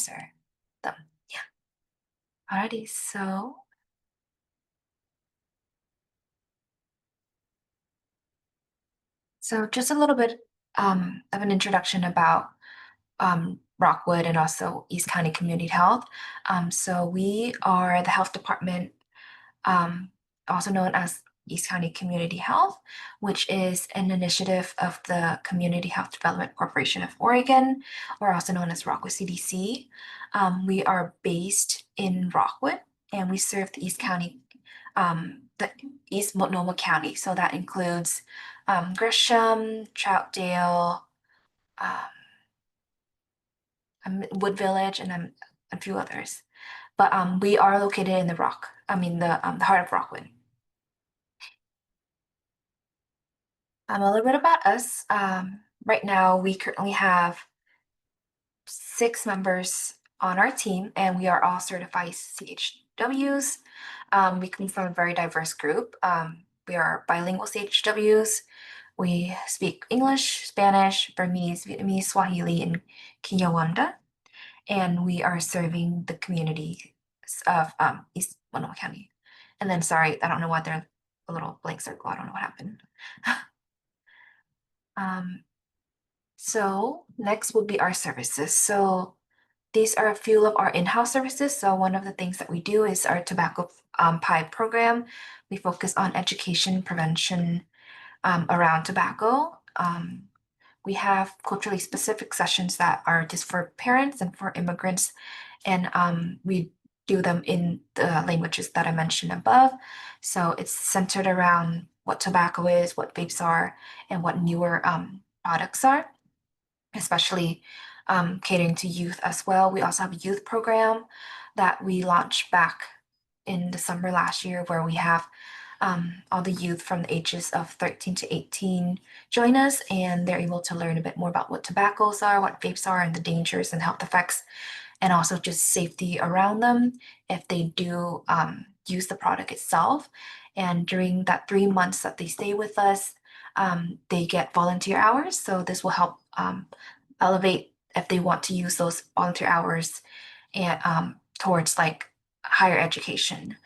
answer them. Yeah. Alrighty, so just a little bit of an introduction about Rockwood and also East County Community Health. So we are the health department, um, also known as East County Community Health, which is an initiative of the Community Health Development Corporation of Oregon, or also known as Rockwood CDC. We are based in Rockwood, and we serve the East County, the East Multnomah County. So that includes Grisham, Troutdale, Wood Village, and a few others. But we are located in the heart of Rockwood. A little bit about us. Right now, we currently have 6 members on our team, and we are all certified CHWs. We come from a very diverse group. We are bilingual CHWs. We speak English, Spanish, Burmese, Vietnamese, Swahili, and Kinyarwanda. And we are serving the community of East Monroe County. And then, sorry, I don't know why they're a little blank circle. I don't know what happened. Um, so next will be our services. So these are a few of our in-house services. So one of the things that we do is our tobacco pie program. We focus on education prevention around tobacco. We have culturally specific sessions that are just for parents and for immigrants, and we do them in the languages that I mentioned above. So it's centered around what tobacco is, what vapes are, and what newer products are, especially catering to youth as well. We also have a youth program that we launched back in December last year, where we have all the youth from the ages of 13 to 18 join us, and they're able to learn a bit more about what tobaccos are, what vapes are, and the dangers and health effects, and also just safety around them if they do use the product itself. And during that 3 months that they stay with us, they get volunteer hours. So this will help elevate if they want to use those volunteer hours and towards like higher education.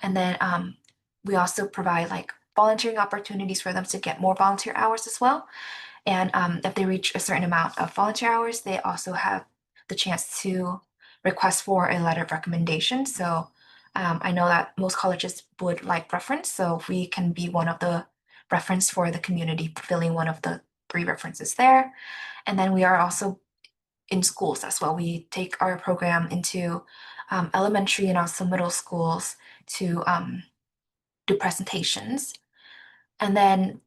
And then we also provide like volunteering opportunities for them to get more volunteer hours as well. And if they reach a certain amount of volunteer hours, they also have the chance to request for a letter of recommendation. So I know that most colleges would like reference, so we can be one of the reference for the community, filling one of the 3 references there. And then we are also in schools as well. We take our program into elementary and also middle schools to do presentations. And then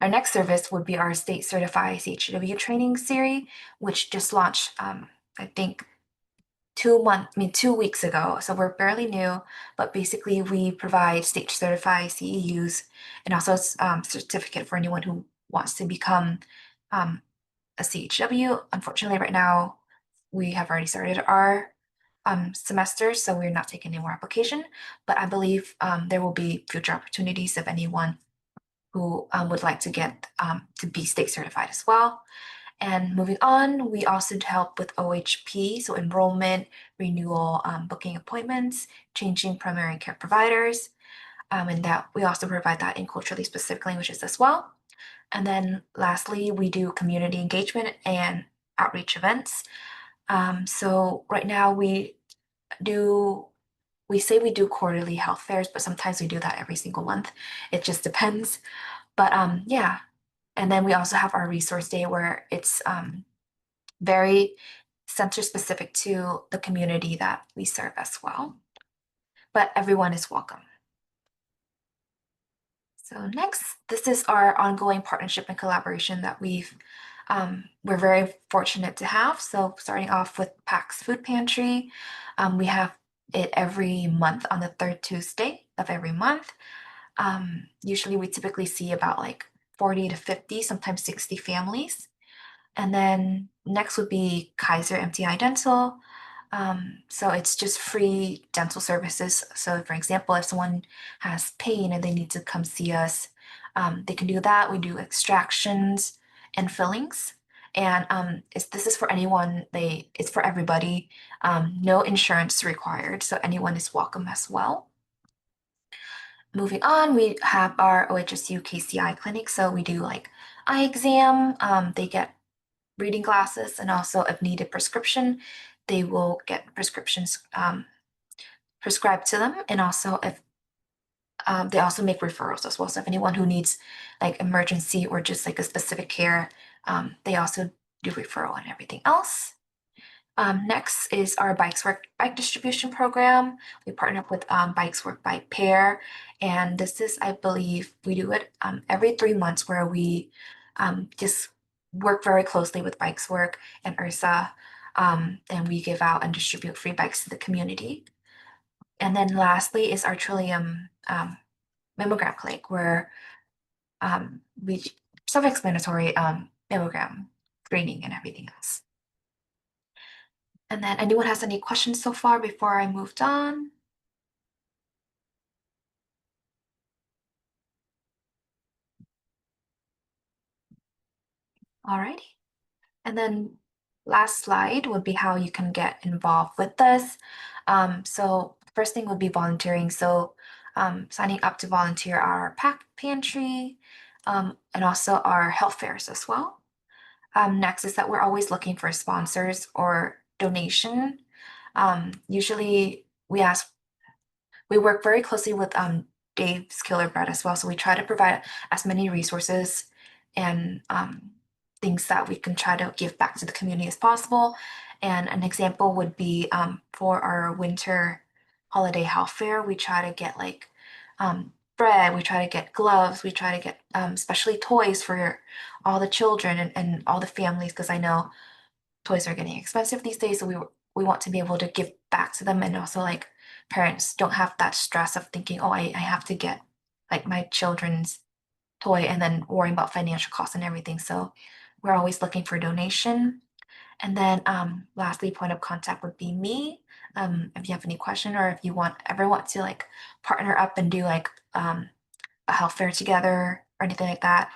our next service would be our state certified CHW training series, which just launched, I think, 2 weeks ago. So we're fairly new, but basically we provide state certified CEUs and also certificate for anyone who wants to become a CHW. Unfortunately, right now we have already started our semester, so we're not taking any more application. But I believe there will be future opportunities if anyone who would like to get to be state certified as well. And moving on, we also help with OHP, so enrollment, renewal, booking appointments, changing primary care providers, and that we also provide that in culturally specific languages as well. And then lastly, we do community engagement and outreach events. So right now we say we do quarterly health fairs, but sometimes we do that every single month. It just depends. But yeah. And then we also have our resource day where it's very center specific to the community that we serve as well. But everyone is welcome. So next, this is our ongoing partnership and collaboration that we're very fortunate to have. So starting off with PAX Food Pantry, we have it every month on the third Tuesday of every month. Usually we typically see about like 40 to 50, sometimes 60 families. And then next would be Kaiser MTI Dental. So it's just free dental services. So for example, if someone has pain and they need to come see us, they can do that. We do extractions and fillings. And this is for anyone, it's for everybody. No insurance required, so anyone is welcome as well. Moving on, we have our OHSU KCI clinic. So we do like eye exam. They get reading glasses, and also if needed prescription, they will get prescriptions prescribed to them. And also if they also make referrals as well. So if anyone who needs like emergency or just like a specific care, they also do referral and everything else. Next is our Bikes Work bike distribution program. We partner up with Bikes Work by Pair, and this is, I believe, we do it every 3 months, where we just work very closely with Bikes Work and URSA, and we give out and distribute free bikes to the community. And then lastly is our Trillium mammogram clinic, where we self-explanatory mammogram screening and everything else. And then anyone has any questions so far before I moved on? Alrighty. And then last slide would be how you can get involved with this. So first thing would be volunteering. So signing up to volunteer our pack pantry, and also our health fairs as well. Next is that we're always looking for sponsors or donation. Usually we work very closely with Dave's Killer Bread as well. So we try to provide as many resources and things that we can try to give back to the community as possible. And an example would be for our winter holiday health fair, we try to get like bread, we try to get gloves, we try to get especially toys for all the children and all the families, because I know toys are getting expensive these days. So we want to be able to give back to them, and also like parents don't have that stress of thinking, oh, I have to get like my children's toy and then worrying about financial costs and everything. So we're always looking for donation. And then lastly, point of contact would be me. If you have any question, or if you ever want to like partner up and do like a health fair together or anything like that,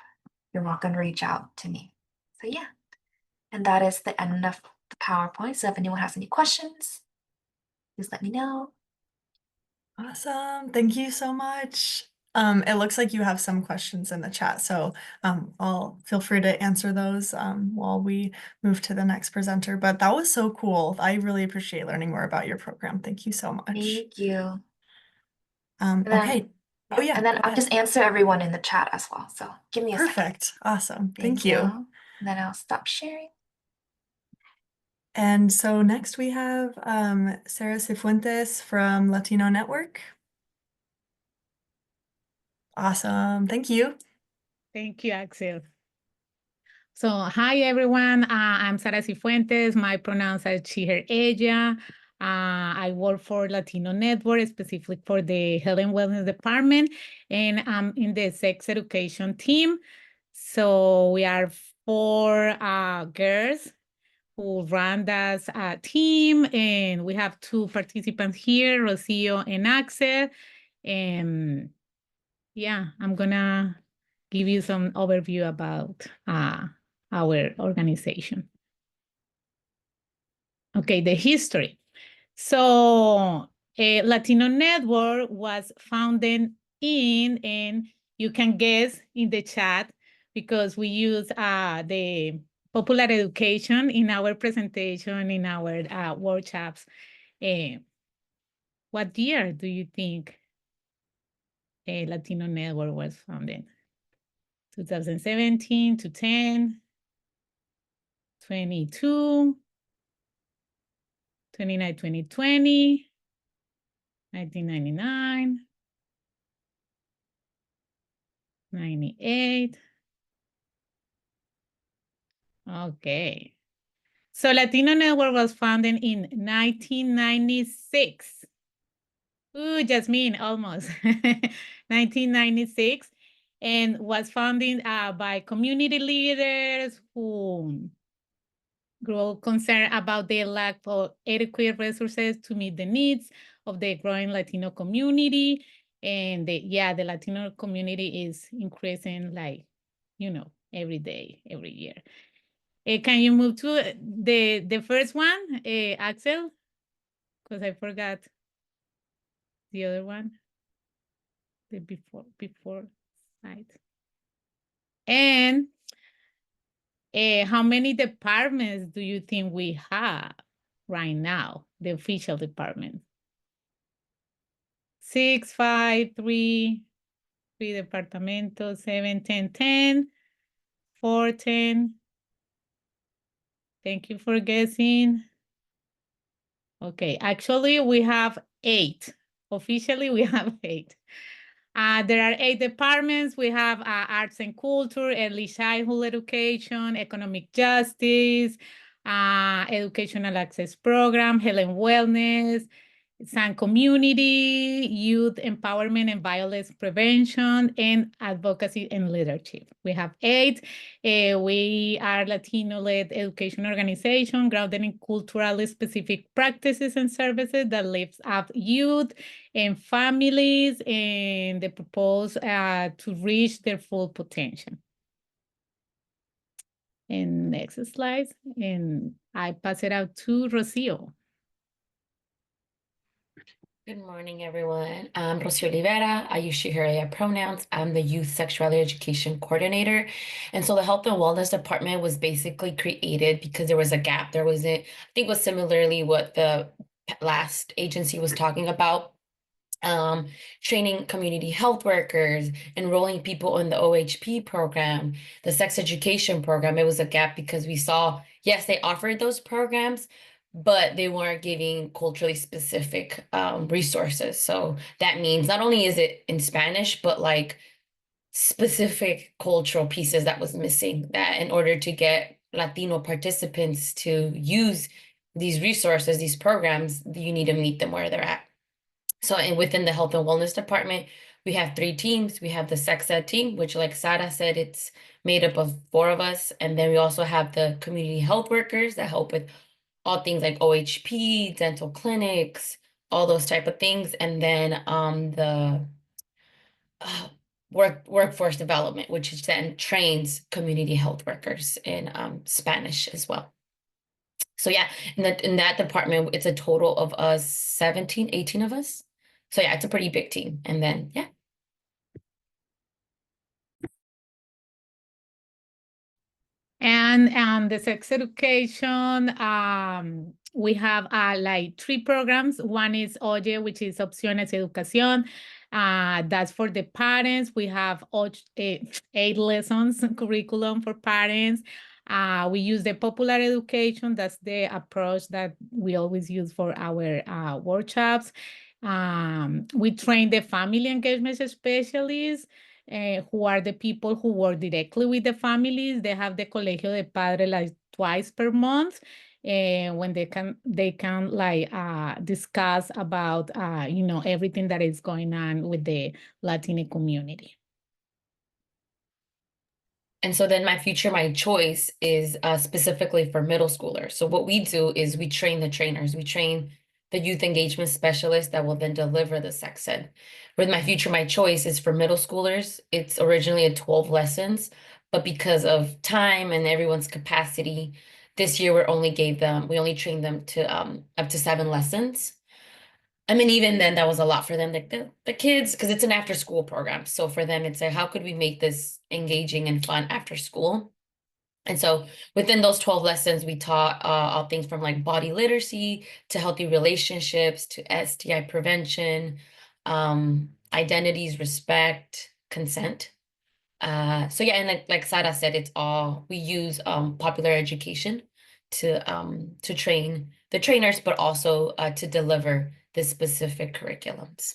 you're welcome to reach out to me. So yeah, and that is the end of the PowerPoint. So if anyone has any questions, please let me know. Awesome. Thank you so much. It looks like you have some questions in the chat, so I'll feel free to answer those while we move to the next presenter. But that was so cool. I really appreciate learning more about your program. Thank you so much. Thank you. Okay. Oh yeah. And then I'll just answer everyone in the chat as well. So give me a second. Perfect. Awesome. Thank Thank you. you. And then I'll stop sharing. And so next we have Sarah Cifuentes from Latino Network. Awesome. Thank you. Thank you, Axel. So, hi, everyone. I'm Sara Cifuentes. My pronouns are she, her, ella. I work for Latino Network, specifically for the Health and Wellness Department, and I'm in the sex education team. So we are 4 girls who run that team, and we have 2 participants here, Rocio and Axel. And yeah, I'm gonna give you some overview about our organization. Okay, the history. So Latino Network was founded and you can guess in the chat, because we use the popular education in our presentation, in our workshops. What year do you think Latino Network was founded? 2017 to 10, 22, 29, 2020, 1999, 98. Okay. So Latino Network was founded in 1996. Ooh, Jasmine, almost. 1996, and was founded by community leaders who grow concerned about the lack of adequate resources to meet the needs of the growing Latino community. And the Latino community is increasing, like, every day, every year. Can you move to the first one, Axel? Because I forgot the other one, the before slide. And how many departments do you think we have right now, the official department? 6, 5, 3 departamentos, 7, 10, 10, 4, 10. Thank you for guessing. Okay, actually we have 8. Officially we have 8. There are 8 departments. We have arts and culture, early childhood education, economic justice, educational access program, health and wellness, some community, youth empowerment and violence prevention, and advocacy and leadership. We have 8. We are Latino-led education organization grounded in culturally specific practices and services that lifts up youth and families and the purpose to reach their full potential. And next slide, and I pass it out to Rocio. Good morning, everyone. I'm Rocio Olivera. I use she, her, ella pronouns. I'm the Youth Sexuality Education Coordinator. And so the Health and Wellness Department was basically created because there was a gap. There wasn't, I think it was similarly what the last agency was talking about. Training community health workers, enrolling people in the OHP program, the sex education program. It was a gap because we saw, yes, they offered those programs, but they weren't giving culturally specific resources. So that means not only is it in Spanish, but like specific cultural pieces that was missing, that in order to get Latino participants to use these resources, these programs, you need to meet them where they're at. So within the Health and Wellness Department, we have 3 teams. We have the sex ed team, which like Sara said, it's made up of 4 of us. And then we also have the community health workers that help with all things like OHP, dental clinics, all those type of things. And then the workforce development, which then trains community health workers in Spanish as well. So yeah, in that department, it's a total of 17, 18 of us. So yeah, it's a pretty big team. And then, yeah. And the sex education, we have like 3 programs. One is OYE, which is Opciones Educación. That's for the parents. We have 8 lessons curriculum for parents. We use the popular education. That's the approach that we always use for our workshops. We train the family engagement specialists, who are the people who work directly with the families. They have the Colegio de Padres like twice per month, when they can like discuss about everything that is going on with the Latino community. And so then my choice is specifically for middle schoolers. So what we do is we train the trainers. We train the youth engagement specialist that will then deliver the sex ed. With my choice is for middle schoolers. It's originally 12 lessons, but because of time and everyone's capacity, this year we only trained them to up to 7 lessons. I mean, even then that was a lot for them, like the kids, because it's an after school program. So for them, it's like, how could we make this engaging and fun after school? And so within those 12 lessons, we taught all things from like body literacy to healthy relationships to STI prevention, identities, respect, consent. So yeah, and like Sara said, it's all, we use popular education to train the trainers, but also to deliver the specific curriculums.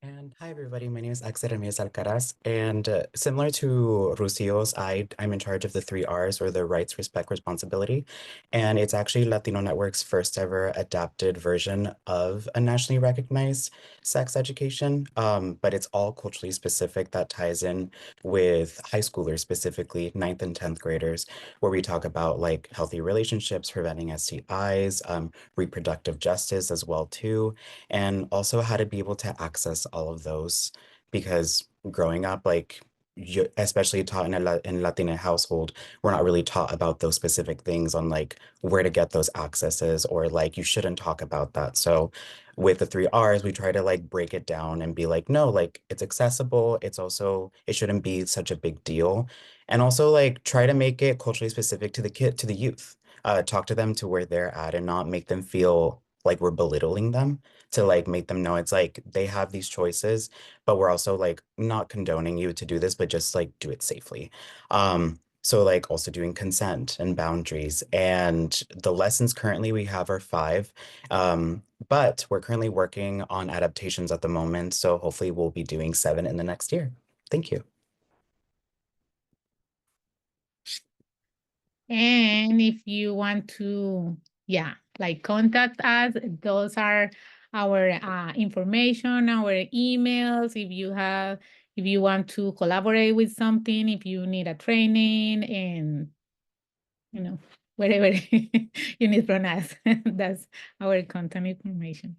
And hi, everybody. My name is Axel Ramirez Alcaraz. And similar to Rucio's, I'm in charge of the 3 R's, or the rights, respect, responsibility. And it's actually Latino Network's first ever adapted version of a nationally recognized sex education. But it's all culturally specific, that ties in with high schoolers, specifically 9th and 10th graders, where we talk about like healthy relationships, preventing STIs, reproductive justice as well too, and also how to be able to access all of those, because growing up, like especially taught in in Latina household, we're not really taught about those specific things on like where to get those accesses, or like you shouldn't talk about that. So with the 3 Rs, we try to like break it down and be like, no, like it's accessible. It's also, it shouldn't be such a big deal. And also like try to make it culturally specific to the youth. Talk to them to where they're at and not make them feel like we're belittling them, to like make them know it's like they have these choices, but we're also like not condoning you to do this, but just like do it safely. So like also doing consent and boundaries. And the lessons currently we have are 5. But we're currently working on adaptations at the moment. So hopefully we'll be doing 7 in the next year. Thank you. And if you want to, yeah, like contact us, those are our information, our emails. If you want to collaborate with something, if you need a training, and you know, whatever you need from us, that's our contact information.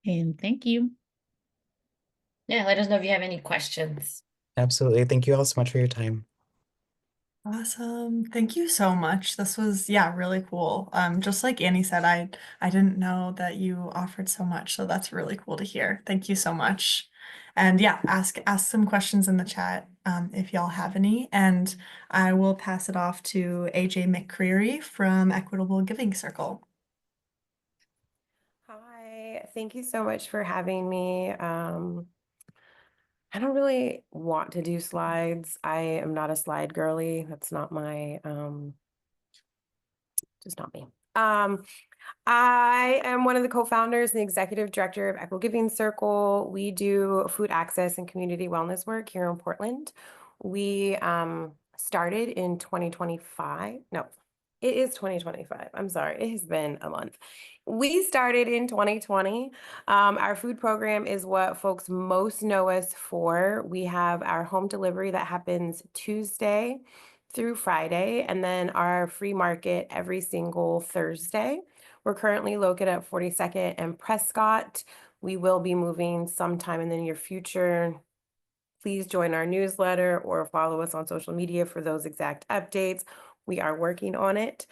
And thank you. Yeah, let us know if you have any questions. Absolutely. Thank you all so much for your time. Awesome. Thank you so much. This was, yeah, really cool. Just like Annie said, I didn't know that you offered so much, so that's really cool to hear. Thank you so much. And yeah, ask some questions in the chat if y'all have any, and I will pass it off to AJ McCreary from Equitable Giving Circle. Hi, thank you so much for having me. I don't really want to do slides. I am not a slide girly. That's not my, just not me. I am one of the co-founders and the executive director of Equitable Giving Circle. We do food access and community wellness work here in Portland. We started in 2025. No, it is 2025. I'm sorry, it has been a month. We started in 2020. Our food program is what folks most know us for. We have our home delivery that happens Tuesday through Friday, and then our free market every single Thursday. We're currently located at 42nd and Prescott. We will be moving sometime in the near future. Please join our newsletter or follow us on social media for those exact updates. We are working on it.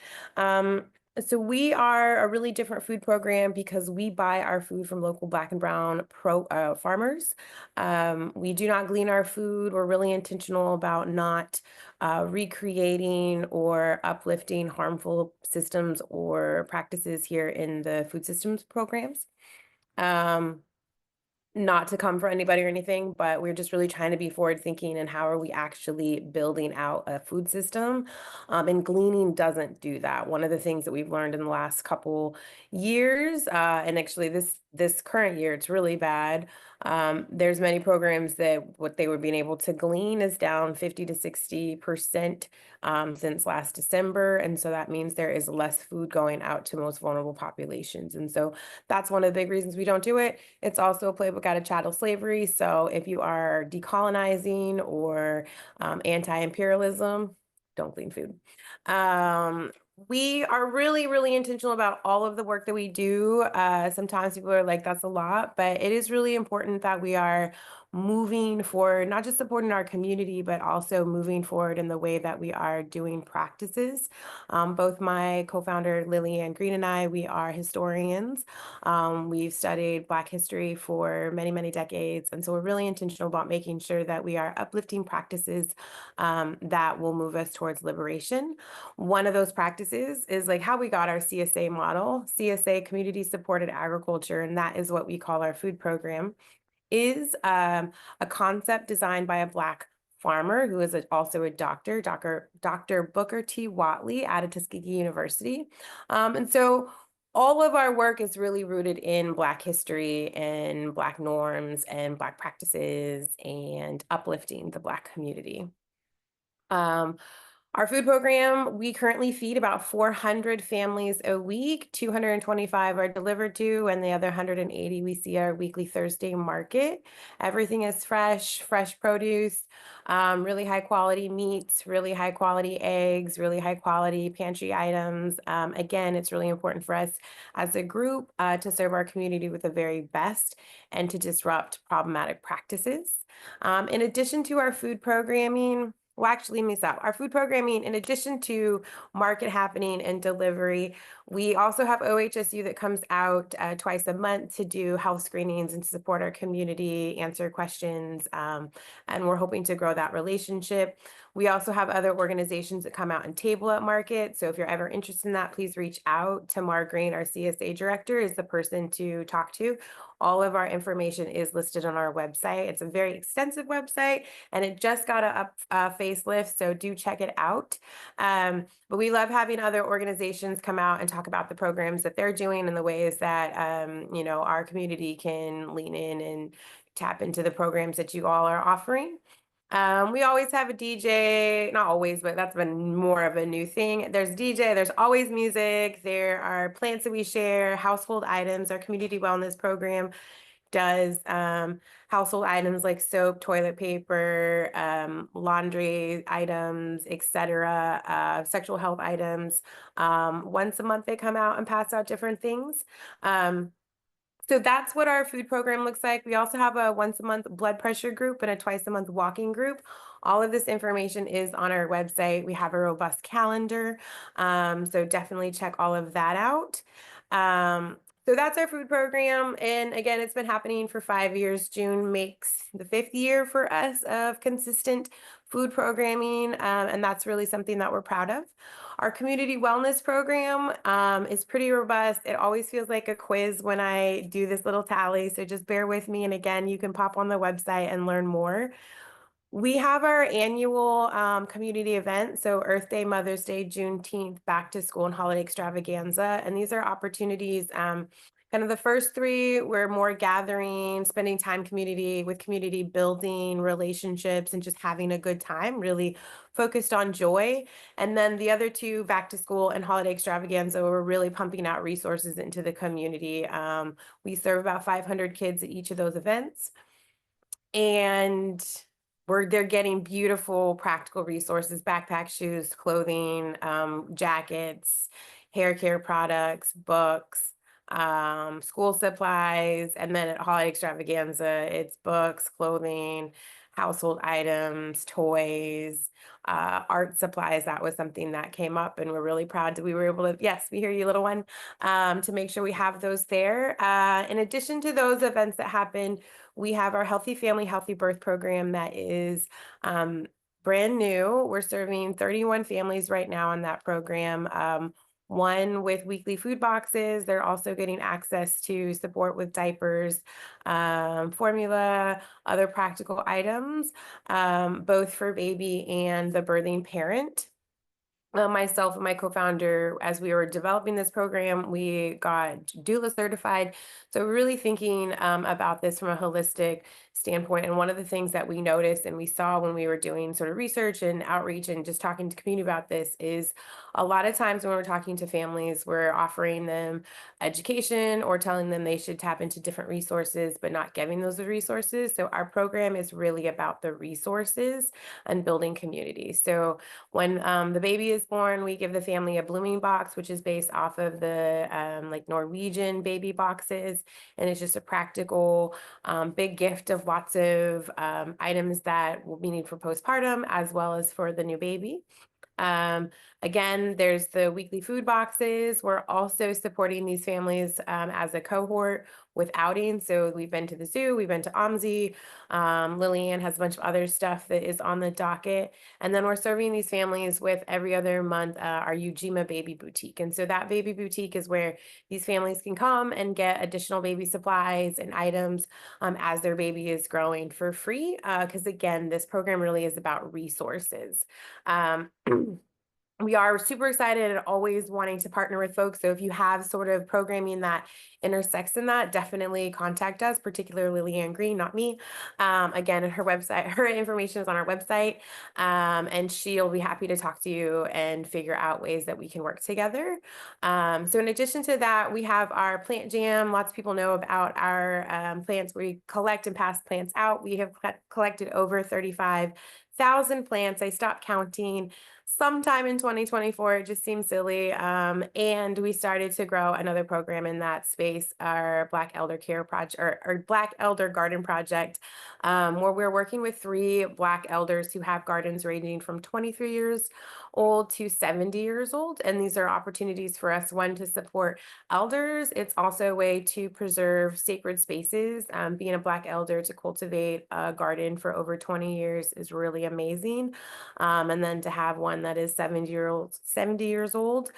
So we are a really different food program because we buy our food from local Black and Brown farmers. We do not glean our food. We're really intentional about not recreating or uplifting harmful systems or practices here in the food systems programs. Not to come for anybody or anything, but we're just really trying to be forward thinking and how are we actually building out a food system. And gleaning doesn't do that. One of the things that we've learned in the last couple years, and actually this current year, it's really bad. There's many programs that what they were being able to glean is down 50 to 60% since last December. And so that means there is less food going out to most vulnerable populations. And so that's one of the big reasons we don't do it. It's also a playbook out of chattel slavery. So if you are decolonizing or anti-imperialism, don't glean food. We are really, really intentional about all of the work that we do. Sometimes people are like, that's a lot, but it is really important that we are moving forward, not just supporting our community, but also moving forward in the way that we are doing practices. Both my co-founder Lily Ann Green and I, we are historians. We've studied Black history for many, many decades. And so we're really intentional about making sure that we are uplifting practices that will move us towards liberation. One of those practices is like how we got our CSA model, CSA, Community Supported Agriculture, and that is what we call our food program, is a concept designed by a Black farmer who is also a doctor, Dr. Booker T. Watley out of Tuskegee University. And so all of our work is really rooted in Black history and Black norms and Black practices and uplifting the Black community. Our food program, we currently feed about 400 families a week. 225 are delivered to, and the other 180 we see our weekly Thursday market. Everything is fresh produce, really high quality meats, really high quality eggs, really high quality pantry items. Again, it's really important for us as a group to serve our community with the very best and to disrupt problematic practices. In addition to our food programming, well, actually, let me stop. Our food programming, in addition to market happening and delivery, we also have OHSU that comes out twice a month to do health screenings and to support our community, answer questions, and we're hoping to grow that relationship. We also have other organizations that come out and table at market. So if you're ever interested in that, please reach out to Mar Green, our CSA director, is the person to talk to. All of our information is listed on our website. It's a very extensive website, and it just got a facelift, so do check it out. But we love having other organizations come out and talk about the programs that they're doing and the ways that our community can lean in and tap into the programs that you all are offering. We always have a DJ, not always, but that's been more of a new thing. There's DJ, there's always music, there are plants that we share, household items. Our community wellness program does household items like soap, toilet paper, laundry items, etc., sexual health items. Once a month they come out and pass out different things. So that's what our food program looks like. We also have a once a month blood pressure group and a twice a month walking group. All of this information is on our website. We have a robust calendar. So definitely check all of that out. So that's our food program. And again, it's been happening for 5 years. June makes the 5th year for us of consistent food programming. And that's really something that we're proud of. Our community wellness program is pretty robust. It always feels like a quiz when I do this little tally, so just bear with me. And again, you can pop on the website and learn more. We have our annual community event, so Earth Day, Mother's Day, Juneteenth, back to school and holiday extravaganza. And these are opportunities, kind of the first 3 were more gathering, spending time with community building relationships and just having a good time, really focused on joy. And then the other 2, back to school and holiday extravaganza, we're really pumping out resources into the community. We serve about 500 kids at each of those events. And they're getting beautiful practical resources, backpack, shoes, clothing, jackets, hair care products, books, school supplies. And then at holiday extravaganza, it's books, clothing, household items, toys, art supplies. That was something that came up, and we're really proud that we were able to, yes, we hear you, little one, to make sure we have those there. In addition to those events that happen, we have our Healthy Family, Healthy Birth program that is brand new. We're serving 31 families right now in that program. One with weekly food boxes. They're also getting access to support with diapers, formula, other practical items, both for baby and the birthing parent. Myself and my co-founder, as we were developing this program, we got doula certified. So we're really thinking about this from a holistic standpoint. And one of the things that we noticed and we saw when we were doing sort of research and outreach and just talking to community about this is a lot of times when we're talking to families, we're offering them education or telling them they should tap into different resources, but not giving those resources. So our program is really about the resources and building community. So when the baby is born, we give the family a blooming box, which is based off of the like Norwegian baby boxes. And it's just a practical big gift of lots of items that we need for postpartum as well as for the new baby. Again, there's the weekly food boxes. We're also supporting these families as a cohort with outings. So we've been to the zoo, we've been to OMSI. Lillian has a bunch of other stuff that is on the docket. And then we're serving these families with every other month our Ujima Baby Boutique. And so that baby boutique is where these families can come and get additional baby supplies and items as their baby is growing for free. Because again, this program really is about resources. We are super excited and always wanting to partner with folks. So if you have sort of programming that intersects in that, definitely contact us, particularly Leanne Green, not me. Again, her website, her information is on our website, and she'll be happy to talk to you and figure out ways that we can work together. So in addition to that, we have our plant jam. Lots of people know about our plants. We collect and pass plants out. We have collected over 35,000 plants. I stopped counting sometime in 2024. It just seemed silly. And we started to grow another program in that space, our Black Elder Care Project, or Black Elder Garden Project, where we're working with 3 Black elders who have gardens ranging from 23 years old to 70 years old. And these are opportunities for us, one, to support elders. It's also a way to preserve sacred spaces. Being a Black elder to cultivate a garden for over 20 years is really amazing. And then to have one that is 70 years old,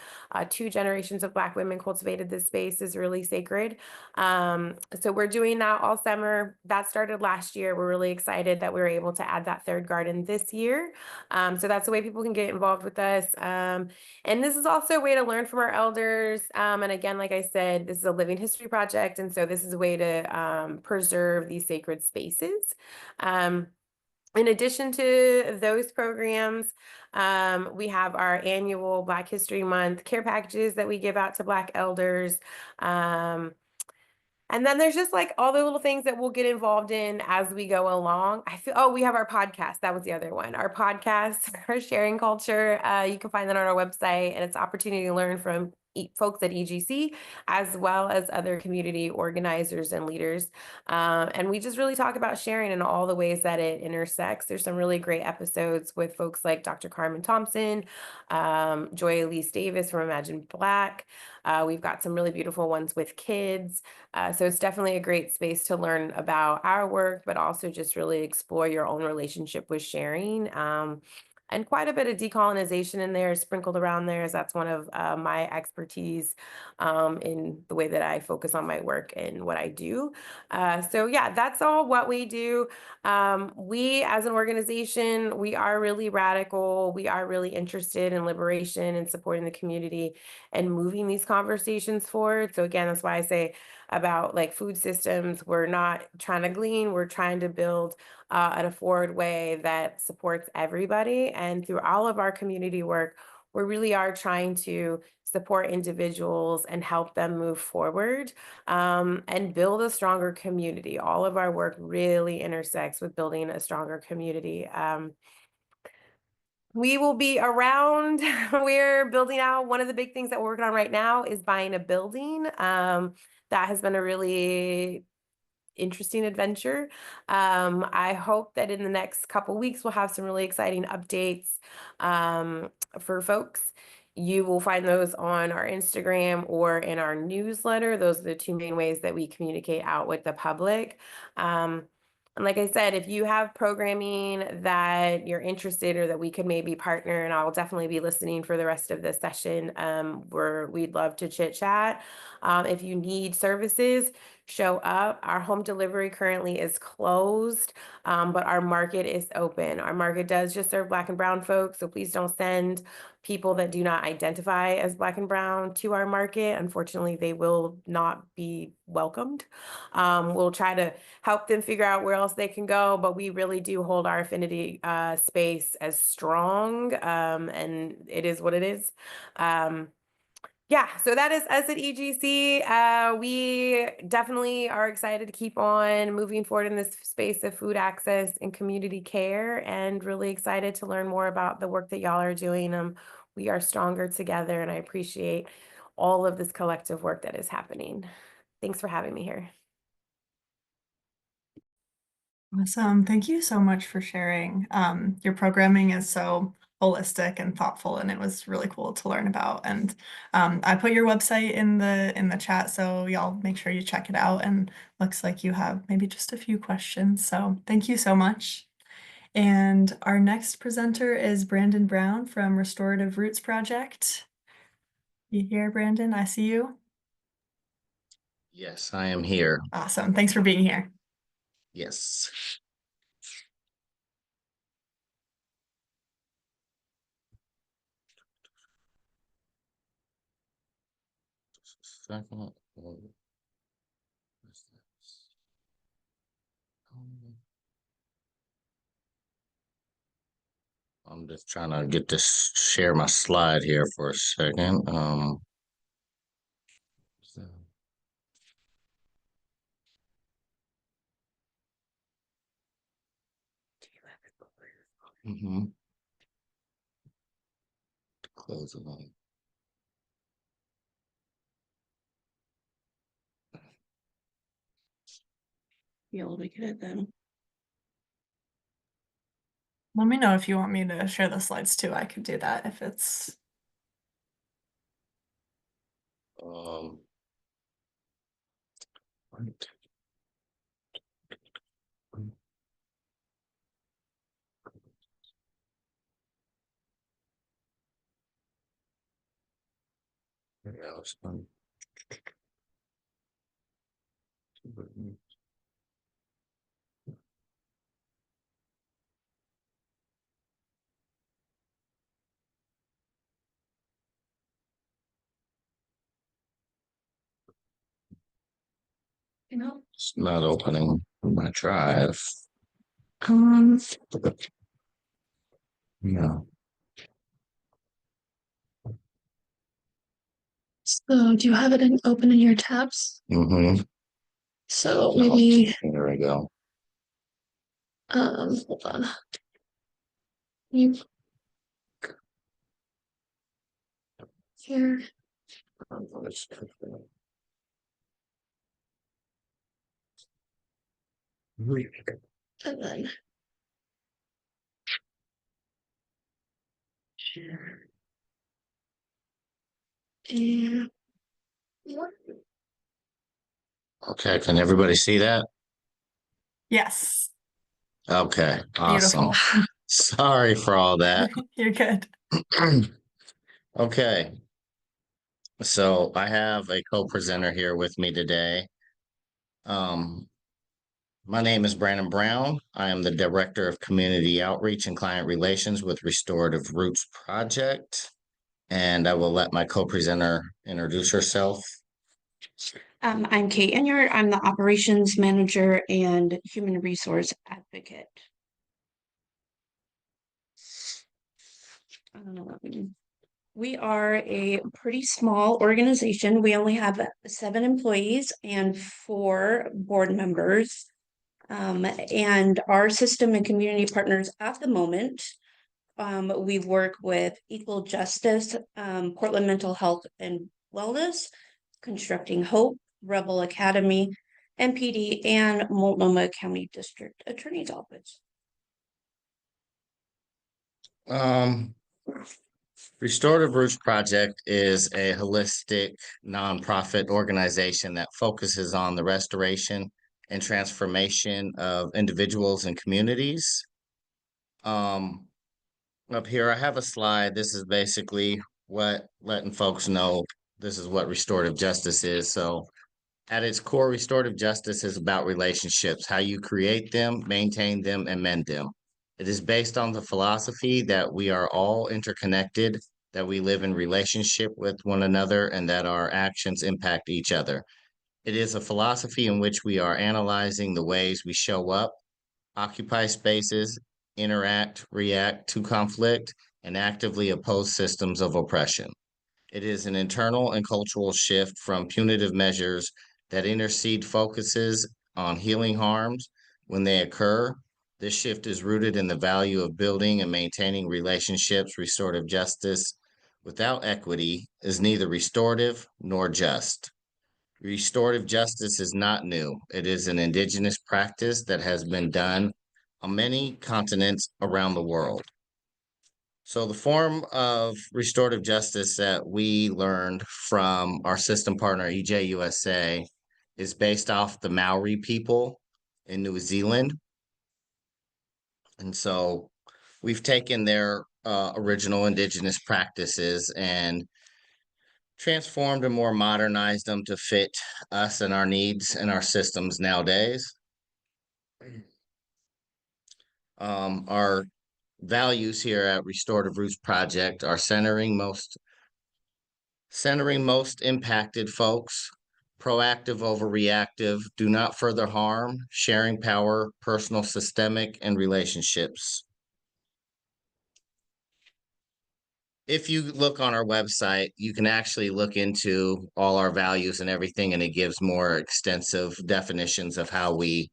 2 generations of Black women cultivated this space is really sacred. So we're doing that all summer. That started last year. We're really excited that we were able to add that 3rd garden this year. So that's the way people can get involved with us. And this is also a way to learn from our elders. And again, like I said, this is a living history project. And so this is a way to preserve these sacred spaces. In addition to those programs, we have our annual Black History Month care packages that we give out to Black elders. And then there's just like all the little things that we'll get involved in as we go along. We have our podcast. That was the other one. Our podcast, our sharing culture. You can find that on our website, and it's an opportunity to learn from folks at EGC, as well as other community organizers and leaders. And we just really talk about sharing in all the ways that it intersects. There's some really great episodes with folks like Dr. Carmen Thompson, Joy Elise Davis from Imagine Black. We've got some really beautiful ones with kids. So it's definitely a great space to learn about our work, but also just really explore your own relationship with sharing. And quite a bit of decolonization in there sprinkled around there, as that's one of my expertise in the way that I focus on my work and what I do. So yeah, that's all what we do. We as an organization, we are really radical. We are really interested in liberation and supporting the community and moving these conversations forward. So again, that's why I say about like food systems, we're not trying to glean, we're trying to build an afford way that supports everybody. And through all of our community work, we really are trying to support individuals and help them move forward and build a stronger community. All of our work really intersects with building a stronger community. We will be around. We're building out. One of the big things that we're working on right now is buying a building. That has been a really interesting adventure. I hope that in the next couple weeks, we'll have some really exciting updates for folks. You will find those on our Instagram or in our newsletter. Those are the 2 main ways that we communicate out with the public. And like I said, if you have programming that you're interested or that we could maybe partner, and I'll definitely be listening for the rest of this session, where we'd love to chit chat. If you need services, show up. Our home delivery currently is closed, but our market is open. Our market does just serve Black and Brown folks, so please don't send people that do not identify as Black and Brown to our market. Unfortunately, they will not be welcomed. We'll try to help them figure out where else they can go, but we really do hold our affinity space as strong, and it is what it is. Yeah, so that is us at EGC. We definitely are excited to keep on moving forward in this space of food access and community care, and really excited to learn more about the work that y'all are doing. We are stronger together, and I appreciate all of this collective work that is happening. Thanks for having me here. Awesome. Thank you so much for sharing. Your programming is so holistic and thoughtful, and it was really cool to learn about. And I put your website in the chat, so y'all make sure you check it out. And looks like you have maybe just a few questions. So thank you so much. And our next presenter is Brandon Brown from Restorative Roots Project. You here, Brandon? I see you. Yes, I am here. Awesome. Thanks for being here. Yes. second. I'm just trying to get this, share my slide here for a second. Close it on. Be able to get it then. Let me know if you want me to share the slides too. I could do that if it's. Right. Yeah, it's fun. You know, It's not opening my drive. No. so do you have it open in your tabs? Mm-hmm. So maybe, There we go. hold on. You here, and then share. And Okay, can everybody see that? Yes. Okay, awesome. Beautiful. Sorry for all that. You're good. Okay. So I have a co-presenter here with me today. My name is Brandon Brown. I am the Director of Community Outreach and Client Relations with Restorative Roots Project. And I will let my co-presenter introduce herself. I'm Kate Enyart. I'm the operations manager and human resource advocate. We are a pretty small organization. We only have 7 employees and 4 board members. And our system and community partners at the moment, we work with Equal Justice, Portland Mental Health and Wellness, Constructing Hope, Rebel Academy, MPD, and Multnomah County District Attorney's Office. Restorative Roots Project is a holistic nonprofit organization that focuses on the restoration and transformation of individuals and communities. Up here, I have a slide. This is basically what letting folks know this is what restorative justice is. So at its core, restorative justice is about relationships, how you create them, maintain them, and mend them. It is based on the philosophy that we are all interconnected, that we live in relationship with one another, and that our actions impact each other. It is a philosophy in which we are analyzing the ways we show up, occupy spaces, interact, react to conflict, and actively oppose systems of oppression. It is an internal and cultural shift from punitive measures that intercede focuses on healing harms when they occur. This shift is rooted in the value of building and maintaining relationships. Restorative justice without equity is neither restorative nor just. Restorative justice is not new. It is an indigenous practice that has been done on many continents around the world. So the form of restorative justice that we learned from our system partner, EJUSA, is based off the Maori people in New Zealand. And so we've taken their original indigenous practices and transformed and more modernized them to fit us and our needs and our systems nowadays. Our values here at Restorative Roots Project are centering most centering most impacted folks, proactive over reactive, do not further harm, sharing power, personal, systemic, and relationships. If you look on our website, you can actually look into all our values and everything, and it gives more extensive definitions of how we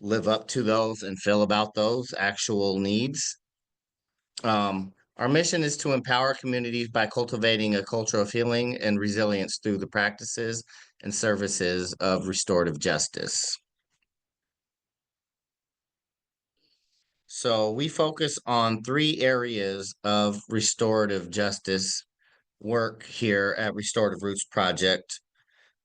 live up to those and feel about those actual needs. Our mission is to empower communities by cultivating a culture of healing and resilience through the practices and services of restorative justice. So we focus on 3 areas of restorative justice work here at Restorative Roots Project.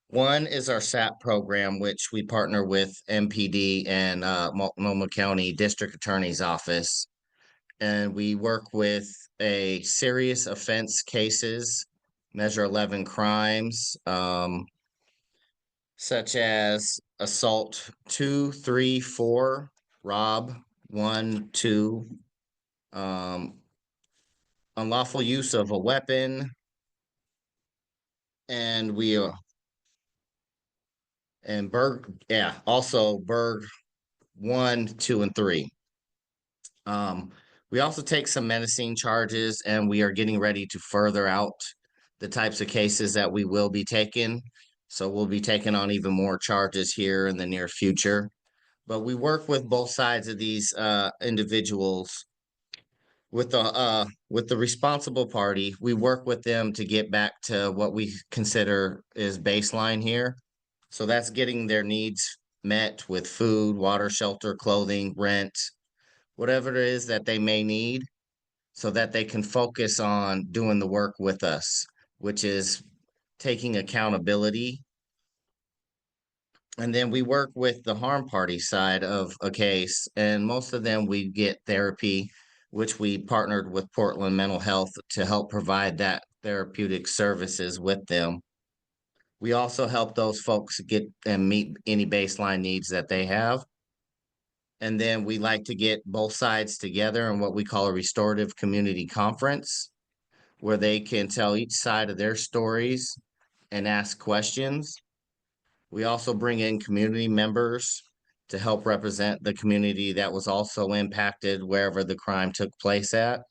One is our SAP program, which we partner with MPD and Multnomah County District Attorney's Office. And we work with a serious offense cases, Measure 11 crimes, such as assault 2, 3, 4, rob 1, 2, unlawful use of a weapon, and also Berg 1, 2, and 3. We also take some menacing charges, and we are getting ready to further out the types of cases that we will be taking. So we'll be taking on even more charges here in the near future. But we work with both sides of these individuals. With the responsible party, we work with them to get back to what we consider is baseline here. So that's getting their needs met with food, water, shelter, clothing, rent, whatever it is that they may need, so that they can focus on doing the work with us, which is taking accountability. And then we work with the harm party side of a case, and most of them we get therapy, which we partnered with Portland Mental Health to help provide that therapeutic services with them. We also help those folks get and meet any baseline needs that they have. And then we like to get both sides together in what we call a restorative community conference, where they can tell each side of their stories and ask questions. We also bring in community members to help represent the community that was also impacted wherever the crime took place at.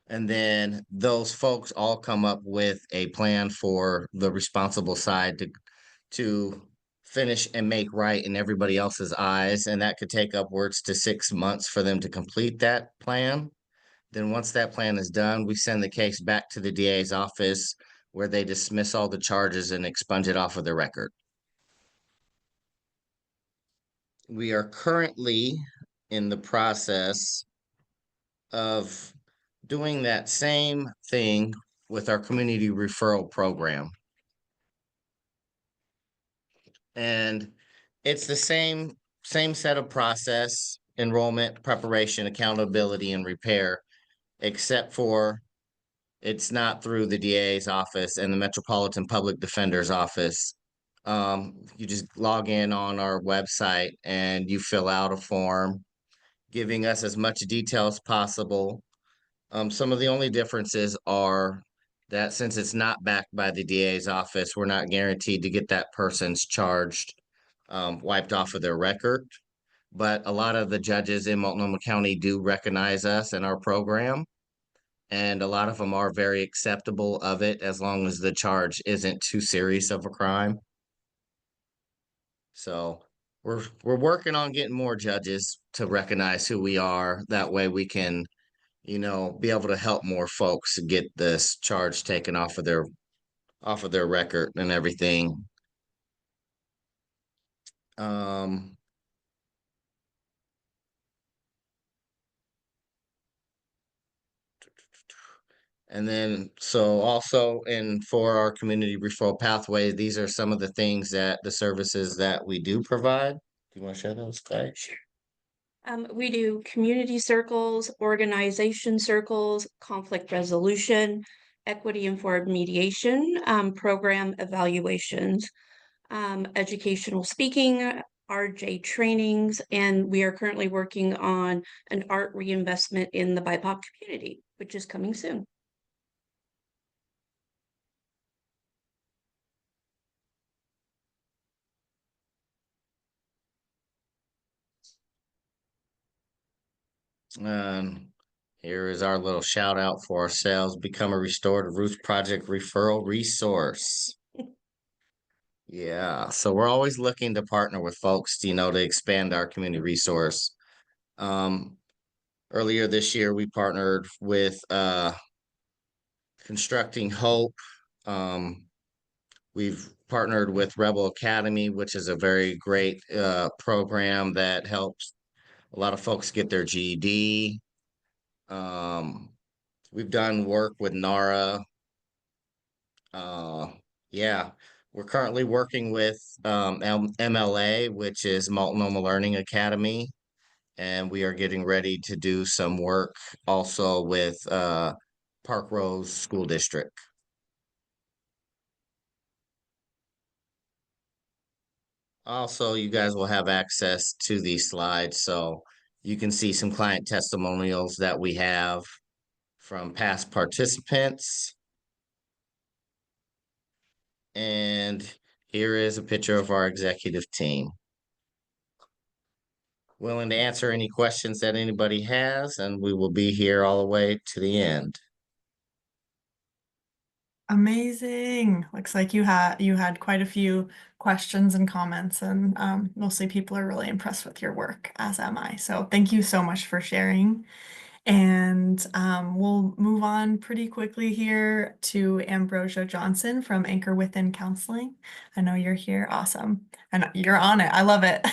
And then those folks all come up with a plan for the responsible side to finish and make right in everybody else's eyes. And that could take upwards to 6 months for them to complete that plan. Then once that plan is done, we send the case back to the DA's office, where they dismiss all the charges and expunge it off of their record. We are currently in the process of doing that same thing with our community referral program. And it's the same set of process, enrollment, preparation, accountability, and repair, except for it's not through the DA's office and the Metropolitan Public Defender's office. You just log in on our website and you fill out a form, giving us as much detail as possible. Some of the only differences are that since it's not backed by the DA's office, we're not guaranteed to get that person's charged wiped off of their record. But a lot of the judges in Multnomah County do recognize us and our program, and a lot of them are very acceptable of it as long as the charge isn't too serious of a crime. So we're working on getting more judges to recognize who we are. That way we can, be able to help more folks get this charge taken off of their record and everything. And then, so also for our community referral pathway, these are some of the things the services that we do provide. Do you want to share those, Clay? Sure. We do community circles, organization circles, conflict resolution, equity-informed mediation, program evaluations, educational speaking, RJ trainings, and we are currently working on an art reinvestment in the BIPOC community, which is coming soon. And here is our little shout out for ourselves. Become a Restorative Roots Project referral resource. Yeah, so we're always looking to partner with folks, to expand our community resource. Earlier this year, we partnered with Constructing Hope. We've partnered with Rebel Academy, which is a very great program that helps a lot of folks get their GED. We've done work with NARA. Yeah, we're currently working with MLA, which is Multnomah Learning Academy, and we are getting ready to do some work also with Park Rose School District. Also, you guys will have access to these slides, so you can see some client testimonials that we have from past participants. And here is a picture of our executive team. Willing to answer any questions that anybody has, and we will be here all the way to the end. Amazing. Looks like you had quite a few questions and comments, and mostly people are really impressed with your work, as am I. So thank you so much for sharing. And we'll move on pretty quickly here to Ambrosia Johnson from Anchor Within Counseling. I know you're here. Awesome. And you're on it. I love it.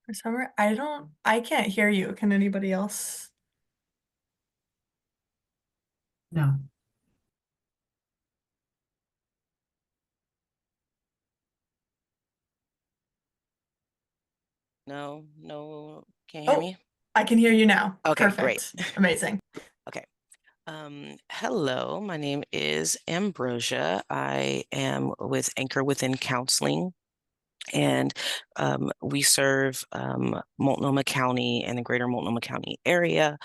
For some reason, I can't hear you. Can anybody else? No. No, can't hear Oh, me? I can hear you now. Okay, great. Perfect. Amazing. Okay. Hello, my name is Ambrosia. I am with Anchor Within Counseling, and we serve Multnomah County and the greater Multnomah County area,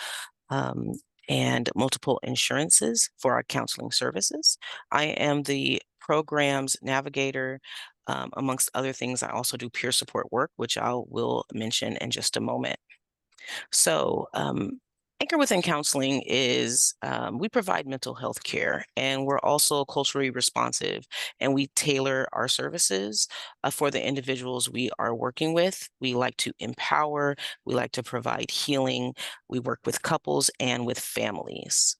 and multiple insurances for our counseling services. I am the programs navigator. Amongst other things, I also do peer support work, which I will mention in just a moment. So, Anchor Within Counseling is, we provide mental health care, and we're also culturally responsive, and we tailor our services for the individuals we are working with. We like to empower, we like to provide healing, we work with couples and with families.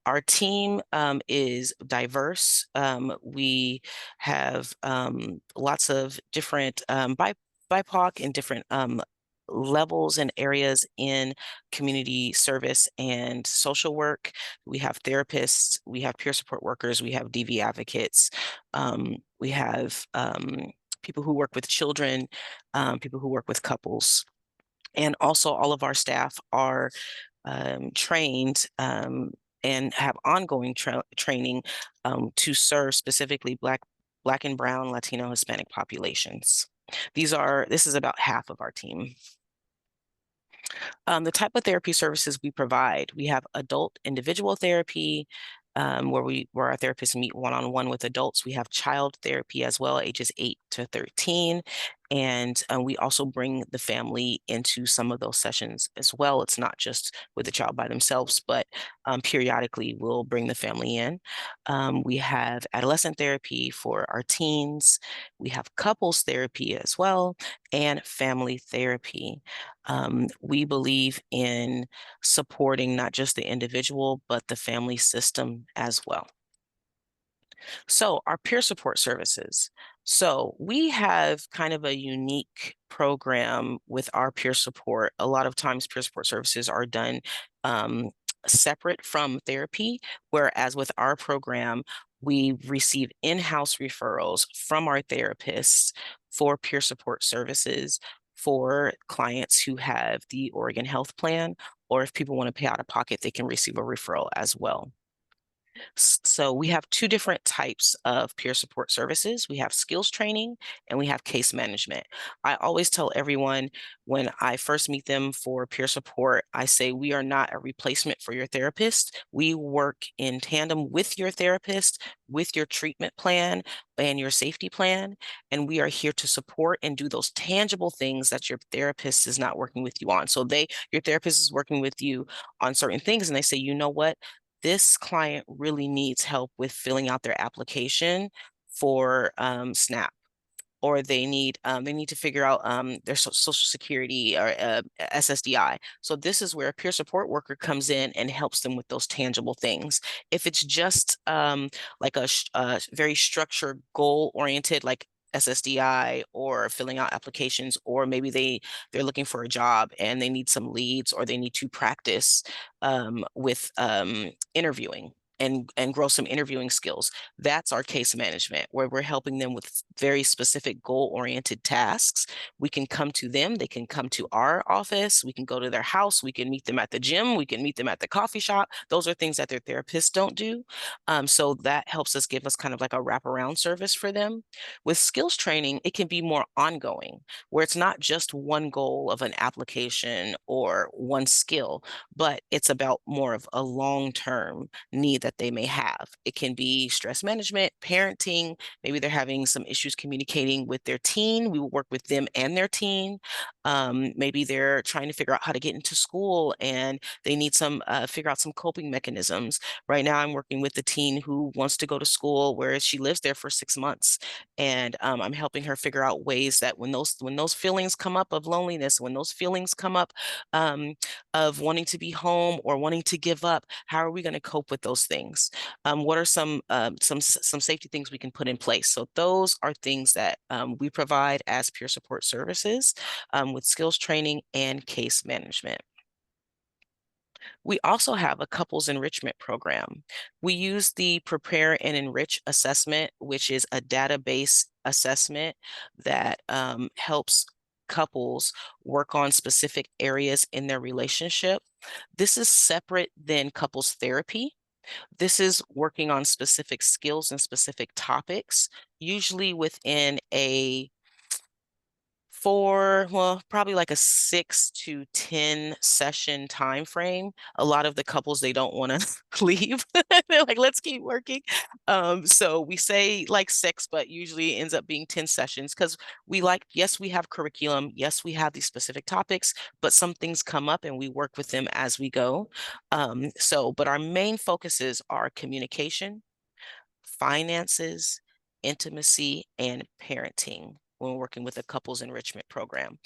Our team is diverse. We have lots of different BIPOC and different levels and areas in community service and social work. We have therapists, we have peer support workers, we have DV advocates, we have people who work with children, people who work with couples. And also all of our staff are trained and have ongoing training to serve specifically Black and Brown, Latino, Hispanic populations. This is about half of our team. The type of therapy services we provide, we have adult individual therapy, where our therapists meet one-on-one with adults. We have child therapy as well, ages 8 to 13. And we also bring the family into some of those sessions as well. It's not just with the child by themselves, but periodically we'll bring the family in. We have adolescent therapy for our teens. We have couples therapy as well, and family therapy. We believe in supporting not just the individual, but the family system as well. So our peer support services. So we have kind of a unique program with our peer support. A lot of times peer support services are done separate from therapy, whereas with our program, we receive in-house referrals from our therapists for peer support services for clients who have the Oregon Health Plan, or if people want to pay out of pocket, they can receive a referral as well. So we have two different types of peer support services. We have skills training and we have case management. I always tell everyone when I first meet them for peer support, I say we are not a replacement for your therapist. We work in tandem with your therapist, with your treatment plan and your safety plan. And we are here to support and do those tangible things that your therapist is not working with you on. So your therapist is working with you on certain things and they say, you know what? This client really needs help with filling out their application for SNAP, or they need to figure out their social security or SSDI. So this is where a peer support worker comes in and helps them with those tangible things. If it's just like a very structured, goal-oriented, like SSDI or filling out applications, or maybe they're looking for a job and they need some leads, or they need to practice with interviewing and grow some interviewing skills. That's our case management, where we're helping them with very specific goal-oriented tasks. We can come to them, they can come to our office, we can go to their house, we can meet them at the gym, we can meet them at the coffee shop. Those are things that their therapists don't do. So that helps us give us kind of like a wraparound service for them. With skills training, it can be more ongoing, where it's not just one goal of an application or one skill, but it's about more of a long-term need that they may have. It can be stress management, parenting, maybe they're having some issues communicating with their teen. We will work with them and their teen. Maybe they're trying to figure out how to get into school and they need some figure out some coping mechanisms. Right now, I'm working with a teen who wants to go to school, where she lives there for 6 months, and I'm helping her figure out ways that when those feelings come up of loneliness, when those feelings come up of wanting to be home or wanting to give up, how are we going to cope with those things? What are some safety things we can put in place? So those are things that we provide as peer support services with skills training and case management. We also have a couples enrichment program. We use the Prepare and Enrich assessment, which is a database assessment that helps couples work on specific areas in their relationship. This is separate than couples therapy. This is working on specific skills and specific topics, usually within a probably like a 6 to 10 session time frame. A lot of the couples, they don't want to leave. They're like, let's keep working. So we say like 6, but usually it ends up being 10 sessions, because yes, we have curriculum, yes, we have these specific topics, but some things come up and we work with them as we go. But our main focuses are communication, finances, intimacy, and parenting when we're working with a couples enrichment program.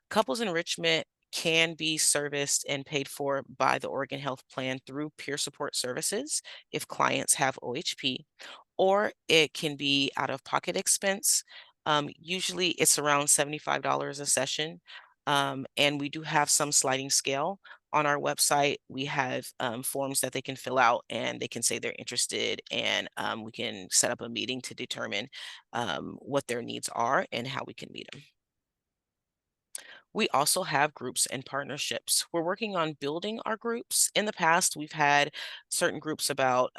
Couples enrichment can be serviced and paid for by the Oregon Health Plan through peer support services if clients have OHP, or it can be out of pocket expense. Usually it's around $75 a session. And we do have some sliding scale. On our website, we have forms that they can fill out and they can say they're interested, and we can set up a meeting to determine what their needs are and how we can meet them. We also have groups and partnerships. We're working on building our groups. In the past, we've had certain groups about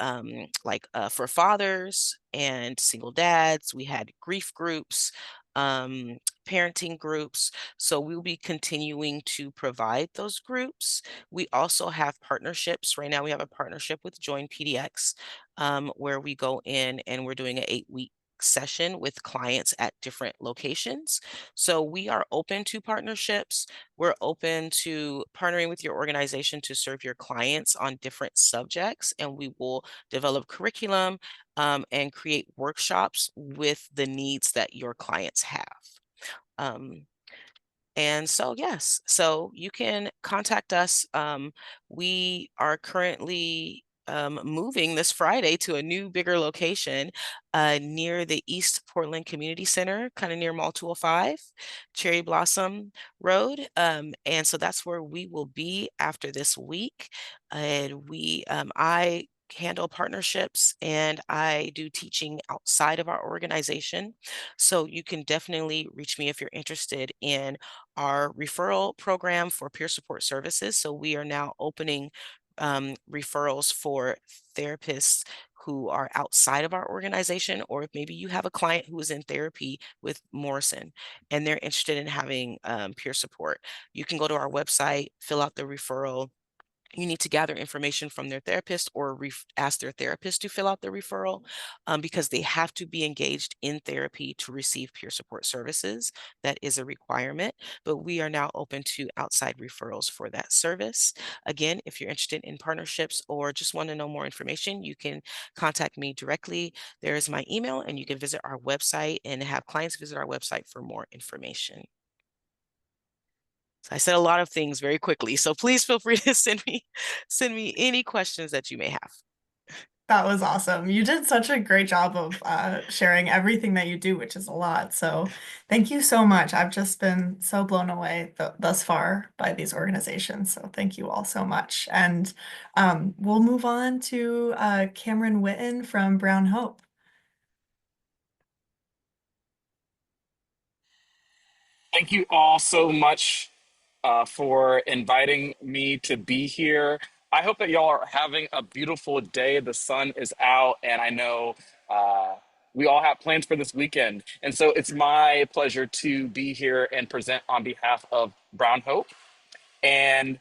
for fathers and single dads. We had grief groups, parenting groups. So we'll be continuing to provide those groups. We also have partnerships. Right now, we have a partnership with Join PDX, where we go in and we're doing an 8-week session with clients at different locations. So we are open to partnerships. We're open to partnering with your organization to serve your clients on different subjects, and we will develop curriculum and create workshops with the needs that your clients have. And so, yes, so you can contact us. We are currently moving this Friday to a new, bigger location near the East Portland Community Center, kind of near Mall 205, Cherry Blossom Road. And so that's where we will be after this week. And I handle partnerships and I do teaching outside of our organization. So you can definitely reach me if you're interested in our referral program for peer support services. So we are now opening referrals for therapists who are outside of our organization, or if maybe you have a client who is in therapy with Morrison and they're interested in having peer support, you can go to our website, fill out the referral. You need to gather information from their therapist or ask their therapist to fill out the referral because they have to be engaged in therapy to receive peer support services. That is a requirement, but we are now open to outside referrals for that service. Again, if you're interested in partnerships or just want to know more information, you can contact me directly. There is my email, and you can visit our website and have clients visit our website for more information. So I said a lot of things very quickly, so please feel free to send me any questions that you may have. That was awesome. You did such a great job of sharing everything that you do, which is a lot. So thank you so much. I've just been so blown away thus far by these organizations. So thank you all so much. And we'll move on to Cameron Witten from Brown Hope. Thank you all so much for inviting me to be here. I hope that y'all are having a beautiful day. The sun is out, and I know we all have plans for this weekend. And so it's my pleasure to be here and present on behalf of Brown Hope. And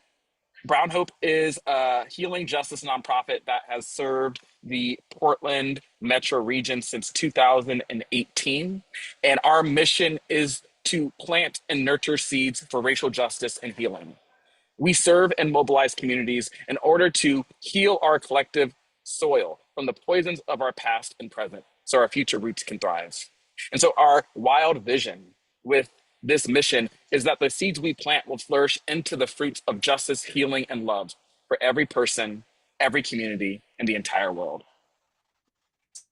Brown Hope is a healing justice nonprofit that has served the Portland metro region since 2018. And our mission is to plant and nurture seeds for racial justice and healing. We serve and mobilize communities in order to heal our collective soil from the poisons of our past and present so our future roots can thrive. And so our wild vision with this mission is that the seeds we plant will flourish into the fruits of justice, healing, and love for every person, every community, and the entire world.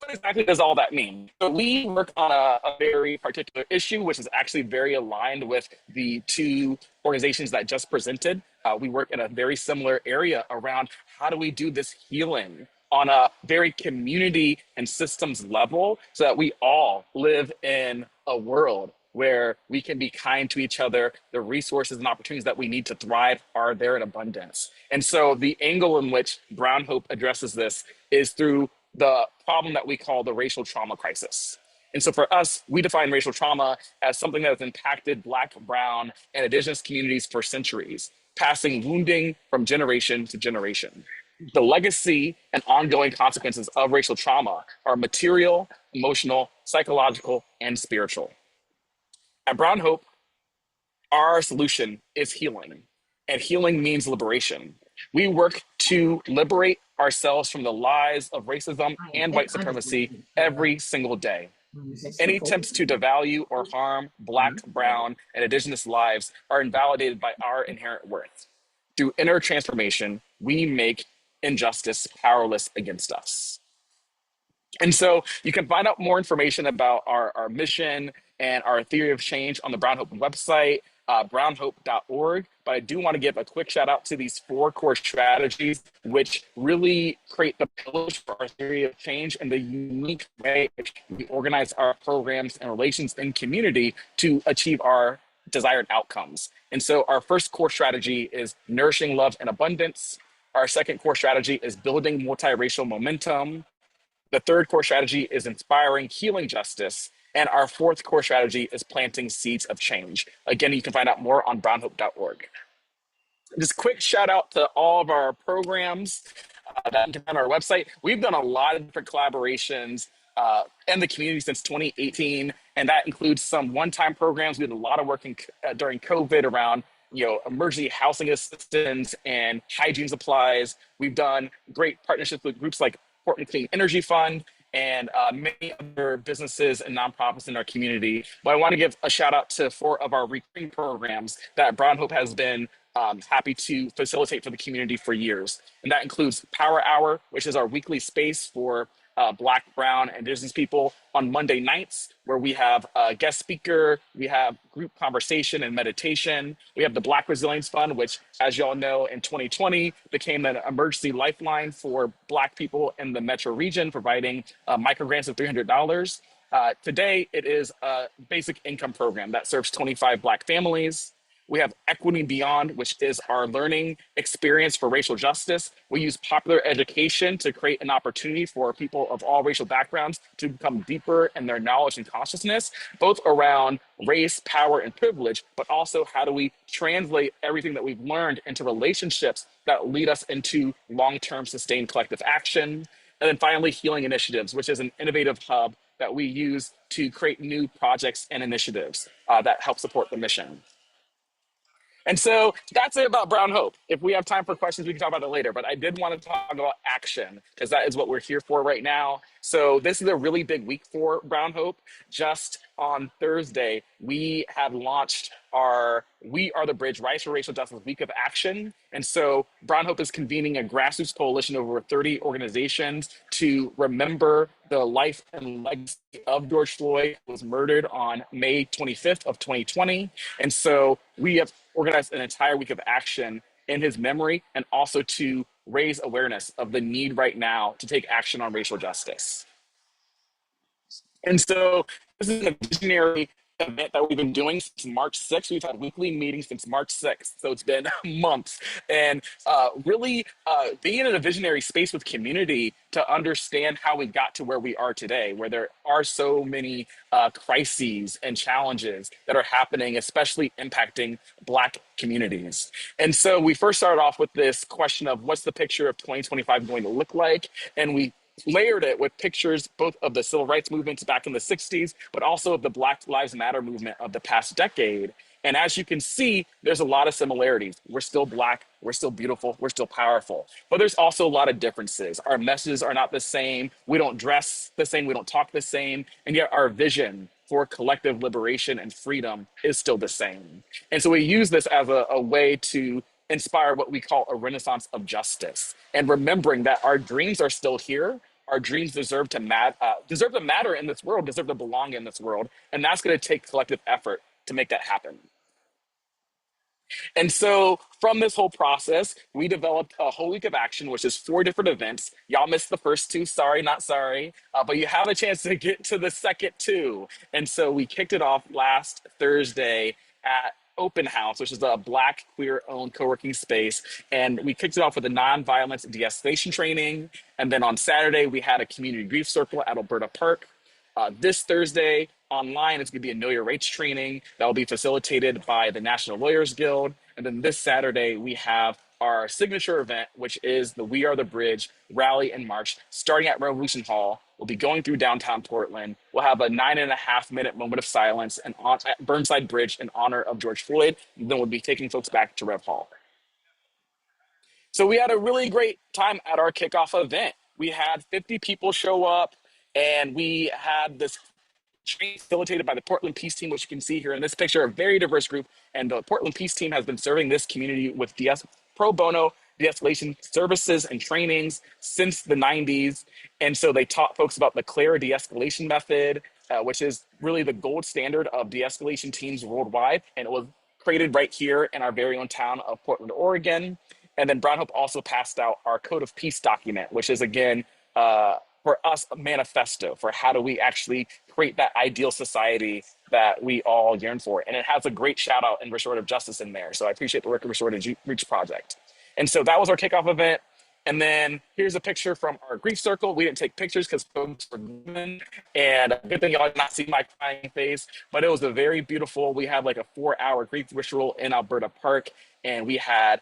What exactly does all that mean? So we work on a very particular issue, which is actually very aligned with the two organizations that just presented. We work in a very similar area around how do we do this healing on a very community and systems level so that we all live in a world where we can be kind to each other. The resources and opportunities that we need to thrive are there in abundance. And so the angle in which Brown Hope addresses this is through the problem that we call the racial trauma crisis. And so for us, we define racial trauma as something that has impacted Black, Brown, and Indigenous communities for centuries, passing wounding from generation to generation. The legacy and ongoing consequences of racial trauma are material, emotional, psychological, and spiritual. At Brown Hope, our solution is healing, and healing means liberation. We work to liberate ourselves from the lies of racism and white supremacy every single day. Any attempts to devalue or harm Black, Brown, and Indigenous lives are invalidated by our inherent worth. Through inner transformation, we make injustice powerless against us. And so you can find out more information about our mission and our theory of change on the Brown Hope website, brownhope.org. But I do want to give a quick shout out to these 4 core strategies, which really create the pillars for our theory of change and the unique way we organize our programs and relations in community to achieve our desired outcomes. And so our first core strategy is nourishing love and abundance. Our second core strategy is building multiracial momentum. The third core strategy is inspiring healing justice. And our fourth core strategy is planting seeds of change. Again, you can find out more on brownhope.org. Just quick shout out to all of our programs that you can find on our website. We've done a lot of different collaborations in the community since 2018, and that includes some one-time programs. We did a lot of work during COVID around emergency housing assistance and hygiene supplies. We've done great partnerships with groups like Portland Clean Energy Fund and many other businesses and nonprofits in our community. But I want to give a shout out to 4 of our recruiting programs that Brown Hope has been happy to facilitate for the community for years. And that includes Power Hour, which is our weekly space for Black, Brown, and Indigenous people on Monday nights, where we have a guest speaker, we have group conversation and meditation. We have the Black Resilience Fund, which, as y'all know, in 2020 became an emergency lifeline for Black people in the metro region, providing microgrants of $300. Today, it is a basic income program that serves 25 Black families. We have Equity Beyond, which is our learning experience for racial justice. We use popular education to create an opportunity for people of all racial backgrounds to become deeper in their knowledge and consciousness, both around race, power, and privilege, but also how do we translate everything that we've learned into relationships that lead us into long-term sustained collective action. And then finally, Healing Initiatives, which is an innovative hub that we use to create new projects and initiatives that help support the mission. And so that's it about Brown Hope. If we have time for questions, we can talk about it later. But I did want to talk about action because that is what we're here for right now. So this is a really big week for Brown Hope. Just on Thursday, we have launched our We Are the Bridge Rights for Racial Justice Week of Action. And so Brown Hope is convening a grassroots coalition of over 30 organizations to remember the life and legacy of George Floyd, who was murdered on May 25th of 2020. And so we have organized an entire week of action in his memory and also to raise awareness of the need right now to take action on racial justice. And so this is a visionary event that we've been doing since March 6th. We've had weekly meetings since March 6th. So it's been months. And really being in a visionary space with community to understand how we got to where we are today, where there are so many crises and challenges that are happening, especially impacting Black communities. And so we first started off with this question of what's the picture of 2025 going to look like? And we layered it with pictures both of the civil rights movements back in the 60s, but also of the Black Lives Matter movement of the past decade. And as you can see, there's a lot of similarities. We're still Black, we're still beautiful, we're still powerful. But there's also a lot of differences. Our messages are not the same. We don't dress the same, we don't talk the same. And yet our vision for collective liberation and freedom is still the same. And so we use this as a way to inspire what we call a renaissance of justice. And remembering that our dreams are still here, our dreams deserve to matter in this world, deserve to belong in this world. And that's going to take collective effort to make that happen. And so from this whole process, we developed a whole week of action, which is 4 different events. Y'all missed the first 2, sorry, not sorry, but you have a chance to get to the second 2. And so we kicked it off last Thursday at Open House, which is a Black queer-owned co-working space. And we kicked it off with a nonviolence de-escalation training. And then on Saturday, we had a community grief circle at Alberta Park. This Thursday online, it's going to be a Know Your Rights training that will be facilitated by the National Lawyers Guild. And then this Saturday, we have our signature event, which is the We Are the Bridge rally and march, starting at Revolution Hall. We'll be going through downtown Portland. We'll have a 9.5-minute moment of silence and at Burnside Bridge in honor of George Floyd. And then we'll be taking folks back to Rev Hall. So we had a really great time at our kickoff event. We had 50 people show up, and we had this training facilitated by the Portland Peace Team, which you can see here in this picture, a very diverse group. And the Portland Peace Team has been serving this community with pro bono de-escalation services and trainings since the 90s. And so they taught folks about the CLARA de-escalation method, which is really the gold standard of de-escalation teams worldwide. And it was created right here in our very own town of Portland, Oregon. And then Brown Hope also passed out our Code of Peace document, which is, again, for us, a manifesto for how do we actually create that ideal society that we all yearn for. And it has a great shout out in restorative justice in there. So I appreciate the work of Restorative Reach Project. And so that was our kickoff event. And then here's a picture from our grief circle. We didn't take pictures because folks were given. And good thing y'all did not see my crying face, but it was a very beautiful, we had like a 4-hour grief ritual in Alberta Park. And we had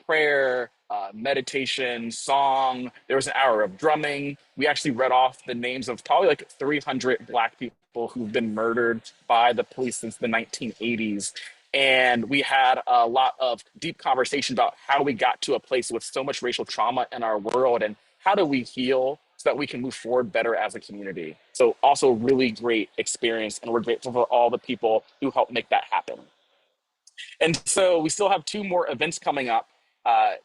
prayer, meditation, song. There was an hour of drumming. We actually read off the names of probably like 300 Black people who've been murdered by the police since the 1980s. And we had a lot of deep conversation about how we got to a place with so much racial trauma in our world and how do we heal so that we can move forward better as a community. So also really great experience, and we're grateful for all the people who helped make that happen. And so we still have 2 more events coming up.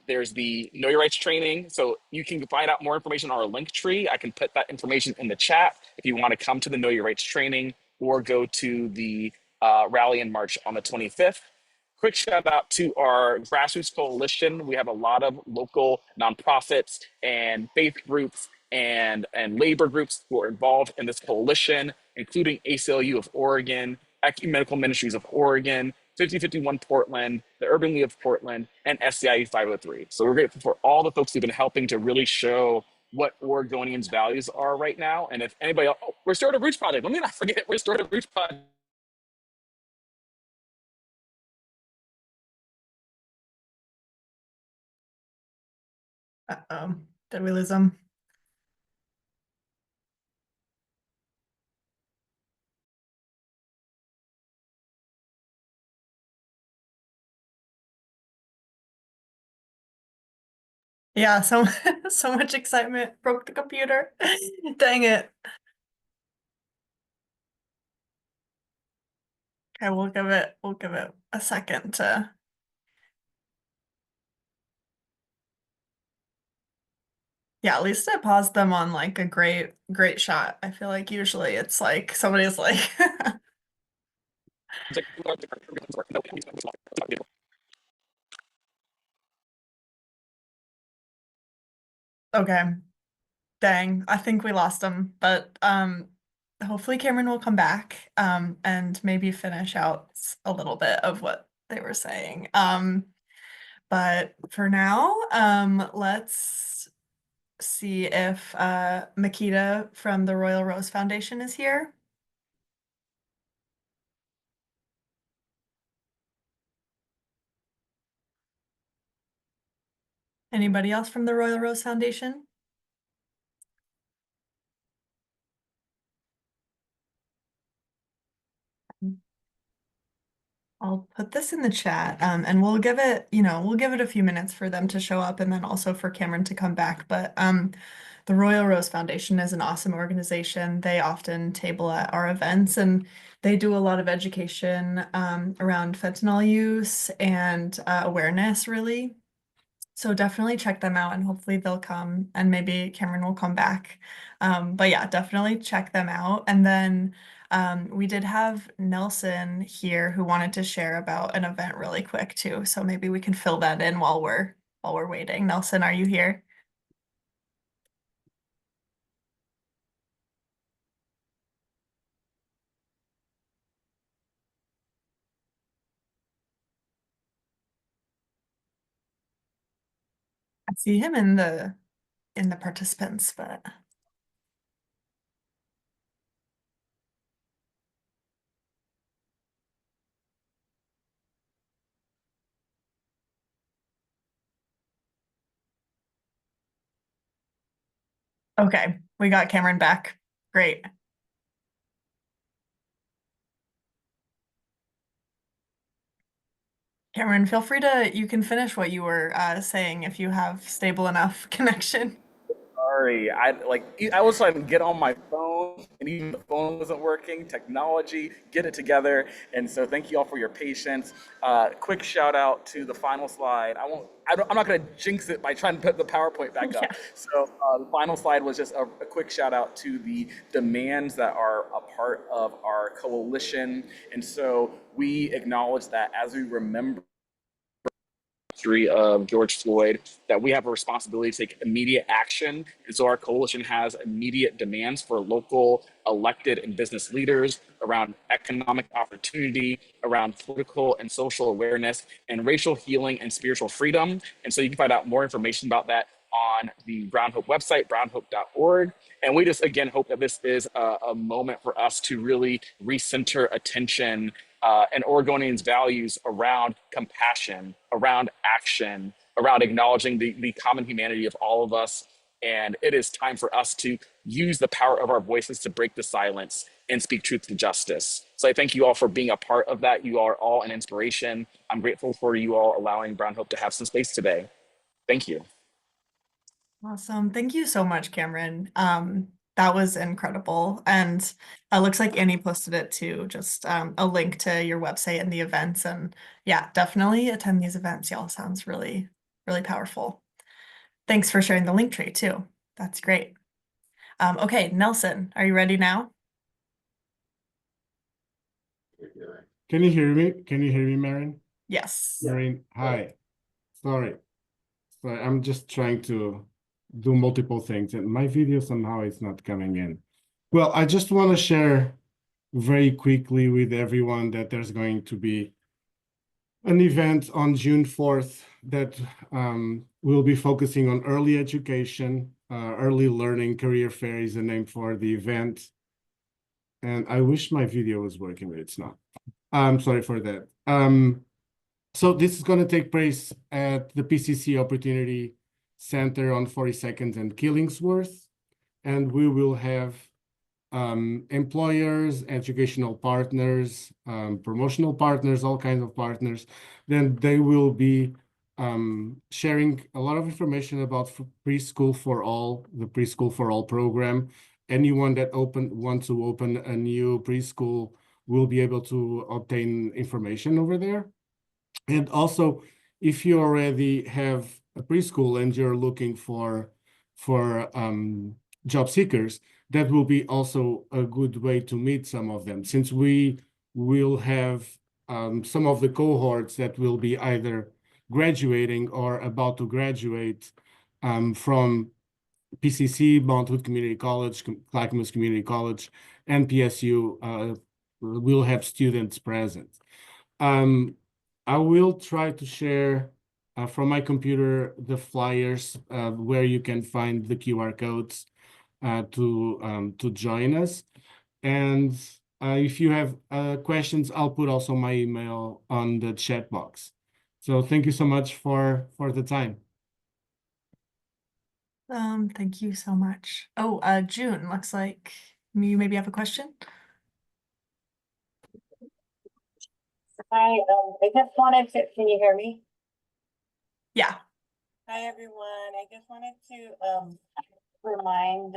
There's the Know Your Rights training. So you can find out more information on our link tree. I can put that information in the chat if you want to come to the Know Your Rights training or go to the rally and march on the 25th. Quick shout out to our grassroots coalition. We have a lot of local nonprofits and faith groups and labor groups who are involved in this coalition, including ACLU of Oregon, Ecumenical Ministries of Oregon, 5051 Portland, the Urban League of Portland, and SCIE 503. So we're grateful for all the folks who've been helping to really show what Oregonians' values are right now. And if anybody else, Restorative Roots Project, let me not forget Restorative Roots Project. Did we lose them? Yeah, so so much excitement. Broke the computer. Dang it. Okay, we'll give it a second to. Yeah, at least I paused them on like a great shot. I feel like usually it's like somebody's like okay. Dang, I think we lost them, but hopefully Cameron will come back and maybe finish out a little bit of what they were saying. But for now, let's see if Makita from the Royal Rose Foundation is here. Anybody else from the Royal Rose Foundation? I'll put this in the chat, and we'll give it, we'll give it a few minutes for them to show up and then also for Cameron to come back. But the Royal Rose Foundation is an awesome organization. They often table at our events and they do a lot of education around fentanyl use and awareness, really. So definitely check them out and hopefully they'll come and maybe Cameron will come back. But yeah, definitely check them out. And then we did have Nelson here who wanted to share about an event really quick too. So maybe we can fill that in while we're waiting. Nelson, are you here? I see him in the participants, but okay, we got Cameron back. Great. Cameron, feel free to, you can finish what you were saying if you have stable enough connection. Sorry, I was trying to get on my phone, and even the phone wasn't working. Technology, get it together, and so thank you all for your patience. Quick shout out to the final slide. I'm not going to jinx it by trying to put the PowerPoint back up. Yeah. So the final slide was just a quick shout out to the demands that are a part of our coalition, and so we acknowledge that as we remember history of George Floyd, that we have a responsibility to take immediate action. And so our coalition has immediate demands for local elected and business leaders around economic opportunity, around political and social awareness, and racial healing and spiritual freedom. And so you can find out more information about that on the Brown Hope website, brownhope.org. And we just, again, hope that this is a moment for us to really recenter attention and Oregonians' values around compassion, around action, around acknowledging the common humanity of all of us. And it is time for us to use the power of our voices to break the silence and speak truth to justice. So I thank you all for being a part of that. You are all an inspiration. I'm grateful for you all allowing Brown Hope to have some space today. Thank you. Awesome. Thank you so much, Cameron. That was incredible. And it looks like Annie posted it too, just a link to your website and the events. And yeah, definitely attend these events. Y'all sounds really, really powerful. Thanks for sharing the link tree too. That's great. Okay, Nelson, are you ready now? Can you hear me? Can you hear me, Marin? Yes. Marin, hi. Sorry. I'm just trying to do multiple things and my video somehow is not coming in. Well, I just want to share very quickly with everyone that there's going to be an event on June 4th that will be focusing on early education, early learning. Career fair is the name for the event. And I wish my video was working, but it's not. I'm sorry for that. So this is going to take place at the PCC Opportunity Center on 42nd and Killingsworth. And we will have employers, educational partners, promotional partners, all kinds of partners. Then they will be sharing a lot of information about Preschool for All, the Preschool for All program. Anyone that wants to open a new preschool will be able to obtain information over there. And also, if you already have a preschool and you're looking for job seekers, that will be also a good way to meet some of them, since we will have some of the cohorts that will be either graduating or about to graduate from PCC, Mount Hood Community College, Clackamas Community College, and PSU will have students present. I will try to share from my computer the flyers where you can find the QR codes to join us. And if you have questions, I'll put also my email on the chat box. So thank you so much for the time. Thank you so much. Oh, June, looks like you maybe have a question. Hi, I just wanted to, can you hear me? Yeah. Hi, everyone. I just wanted to remind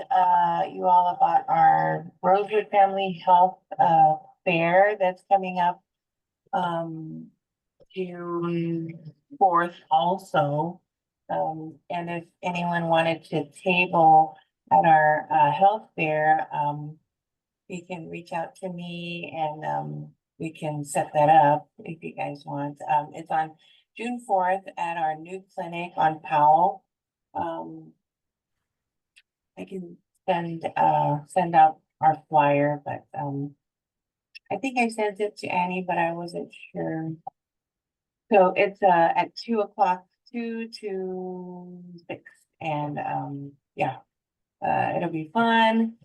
you all about our Rosewood Family Health Fair that's coming up June 4th also. And if anyone wanted to table at our health fair, you can reach out to me and we can set that up if you guys want. It's on June 4th at our new clinic on Powell. I can send out our flyer, but I think I sent it to Annie, but I wasn't sure. So it's at 2 o'clock, 2 to 6, and yeah, it'll be fun.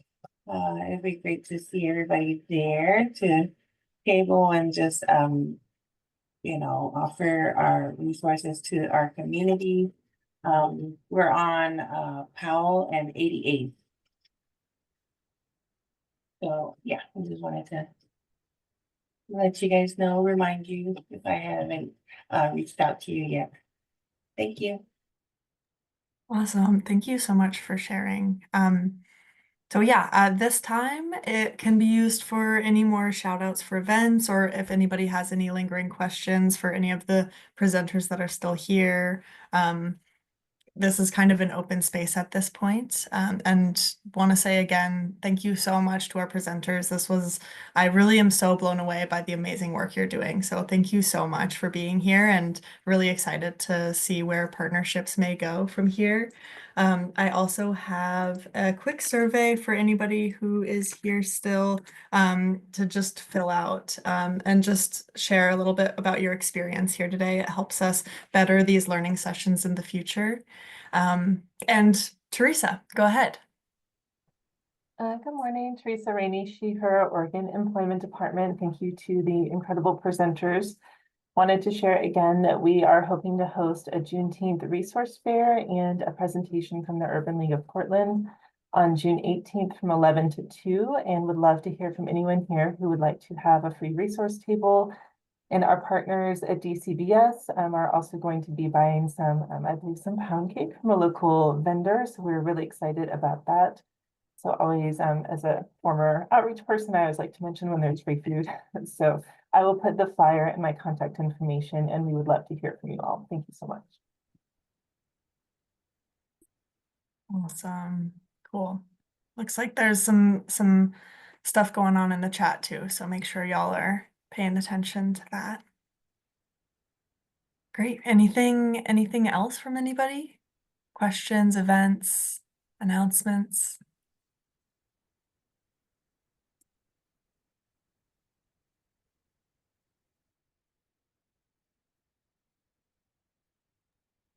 It'd be great to see everybody there to table and just you know, offer our resources to our community. We're on Powell and 88th. So yeah, I just wanted to let you guys know, remind you if I haven't reached out to you yet. Thank you. Awesome. Thank you so much for sharing. So yeah, at this time, it can be used for any more shout outs for events, or if anybody has any lingering questions for any of the presenters that are still here. This is kind of an open space at this point. And want to say again, thank you so much to our presenters. I really am so blown away by the amazing work you're doing. So thank you so much for being here, and really excited to see where partnerships may go from here. I also have a quick survey for anybody who is here still to just fill out and just share a little bit about your experience here today. It helps us better these learning sessions in the future. And Teresa, go ahead. Good morning, Teresa Rainey, She, Her, Oregon Employment Department. Thank you to the incredible presenters. Wanted to share again that we are hoping to host a Juneteenth resource fair and a presentation from the Urban League of Portland on June 18th from 11 to 2, and would love to hear from anyone here who would like to have a free resource table. And our partners at DCBS are also going to be buying some, I believe, some pound cake from a local vendor. So we're really excited about that. So always, as a former outreach person, I always like to mention when there's free food. So I will put the flyer and my contact information, and we would love to hear from you all. Thank you so much. Awesome. Cool. Looks like there's some stuff going on in the chat too. So make sure y'all are paying attention to that. Great. Anything else from anybody? Questions, events, announcements?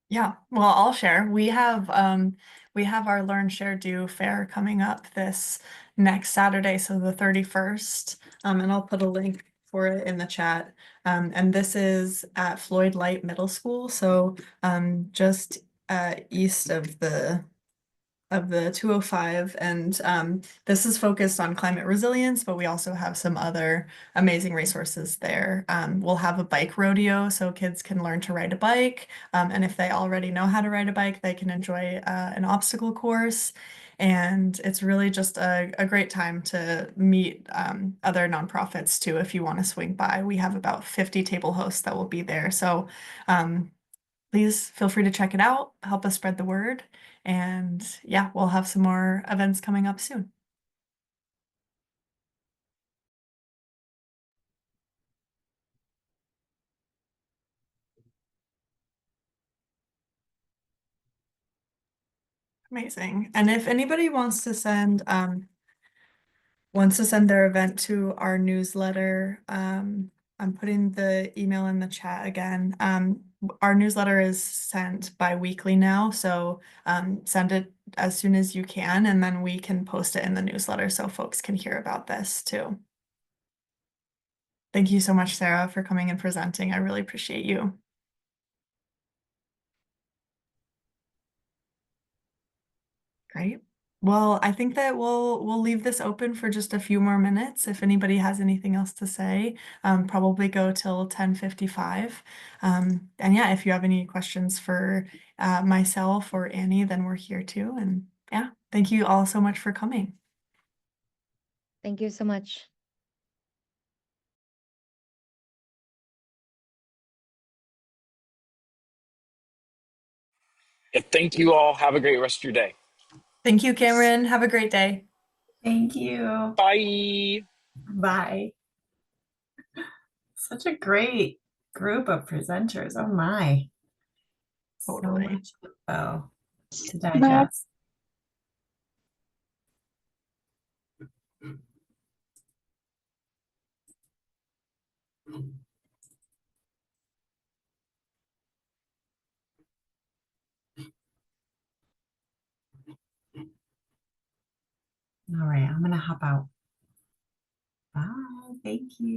Yeah, well, I'll share. We have our Learn, Share, Do fair coming up this next Saturday, so the 31st. And I'll put a link for it in the chat. And this is at Floyd Light Middle School, so just east of the 205. And this is focused on climate resilience, but we also have some other amazing resources there. We'll have a bike rodeo so kids can learn to ride a bike. And if they already know how to ride a bike, they can enjoy an obstacle course. And it's really just a great time to meet other nonprofits too. If you want to swing by, we have about 50 table hosts that will be there. So please feel free to check it out, help us spread the word. And yeah, we'll have some more events coming up soon. Amazing. And if anybody wants to send their event to our newsletter, I'm putting the email in the chat again. Our newsletter is sent bi-weekly now, so send it as soon as you can, and then we can post it in the newsletter so folks can hear about this too. Thank you so much, Sarah, for coming and presenting. I really appreciate you. Great. Well, I think that we'll leave this open for just a few more minutes. If anybody has anything else to say, probably go till 10:55. And yeah, if you have any questions for myself or Annie, then we're here too. And yeah, thank you all so much for coming. Thank you so much. Yeah, thank you all. Have a great rest of your day. Thank you, Cameron. Have a great day. Thank you. Bye. Bye. Such a great group of presenters. Oh my. Totally. So much info to digest. All right, I'm gonna hop out. Bye. Thank you.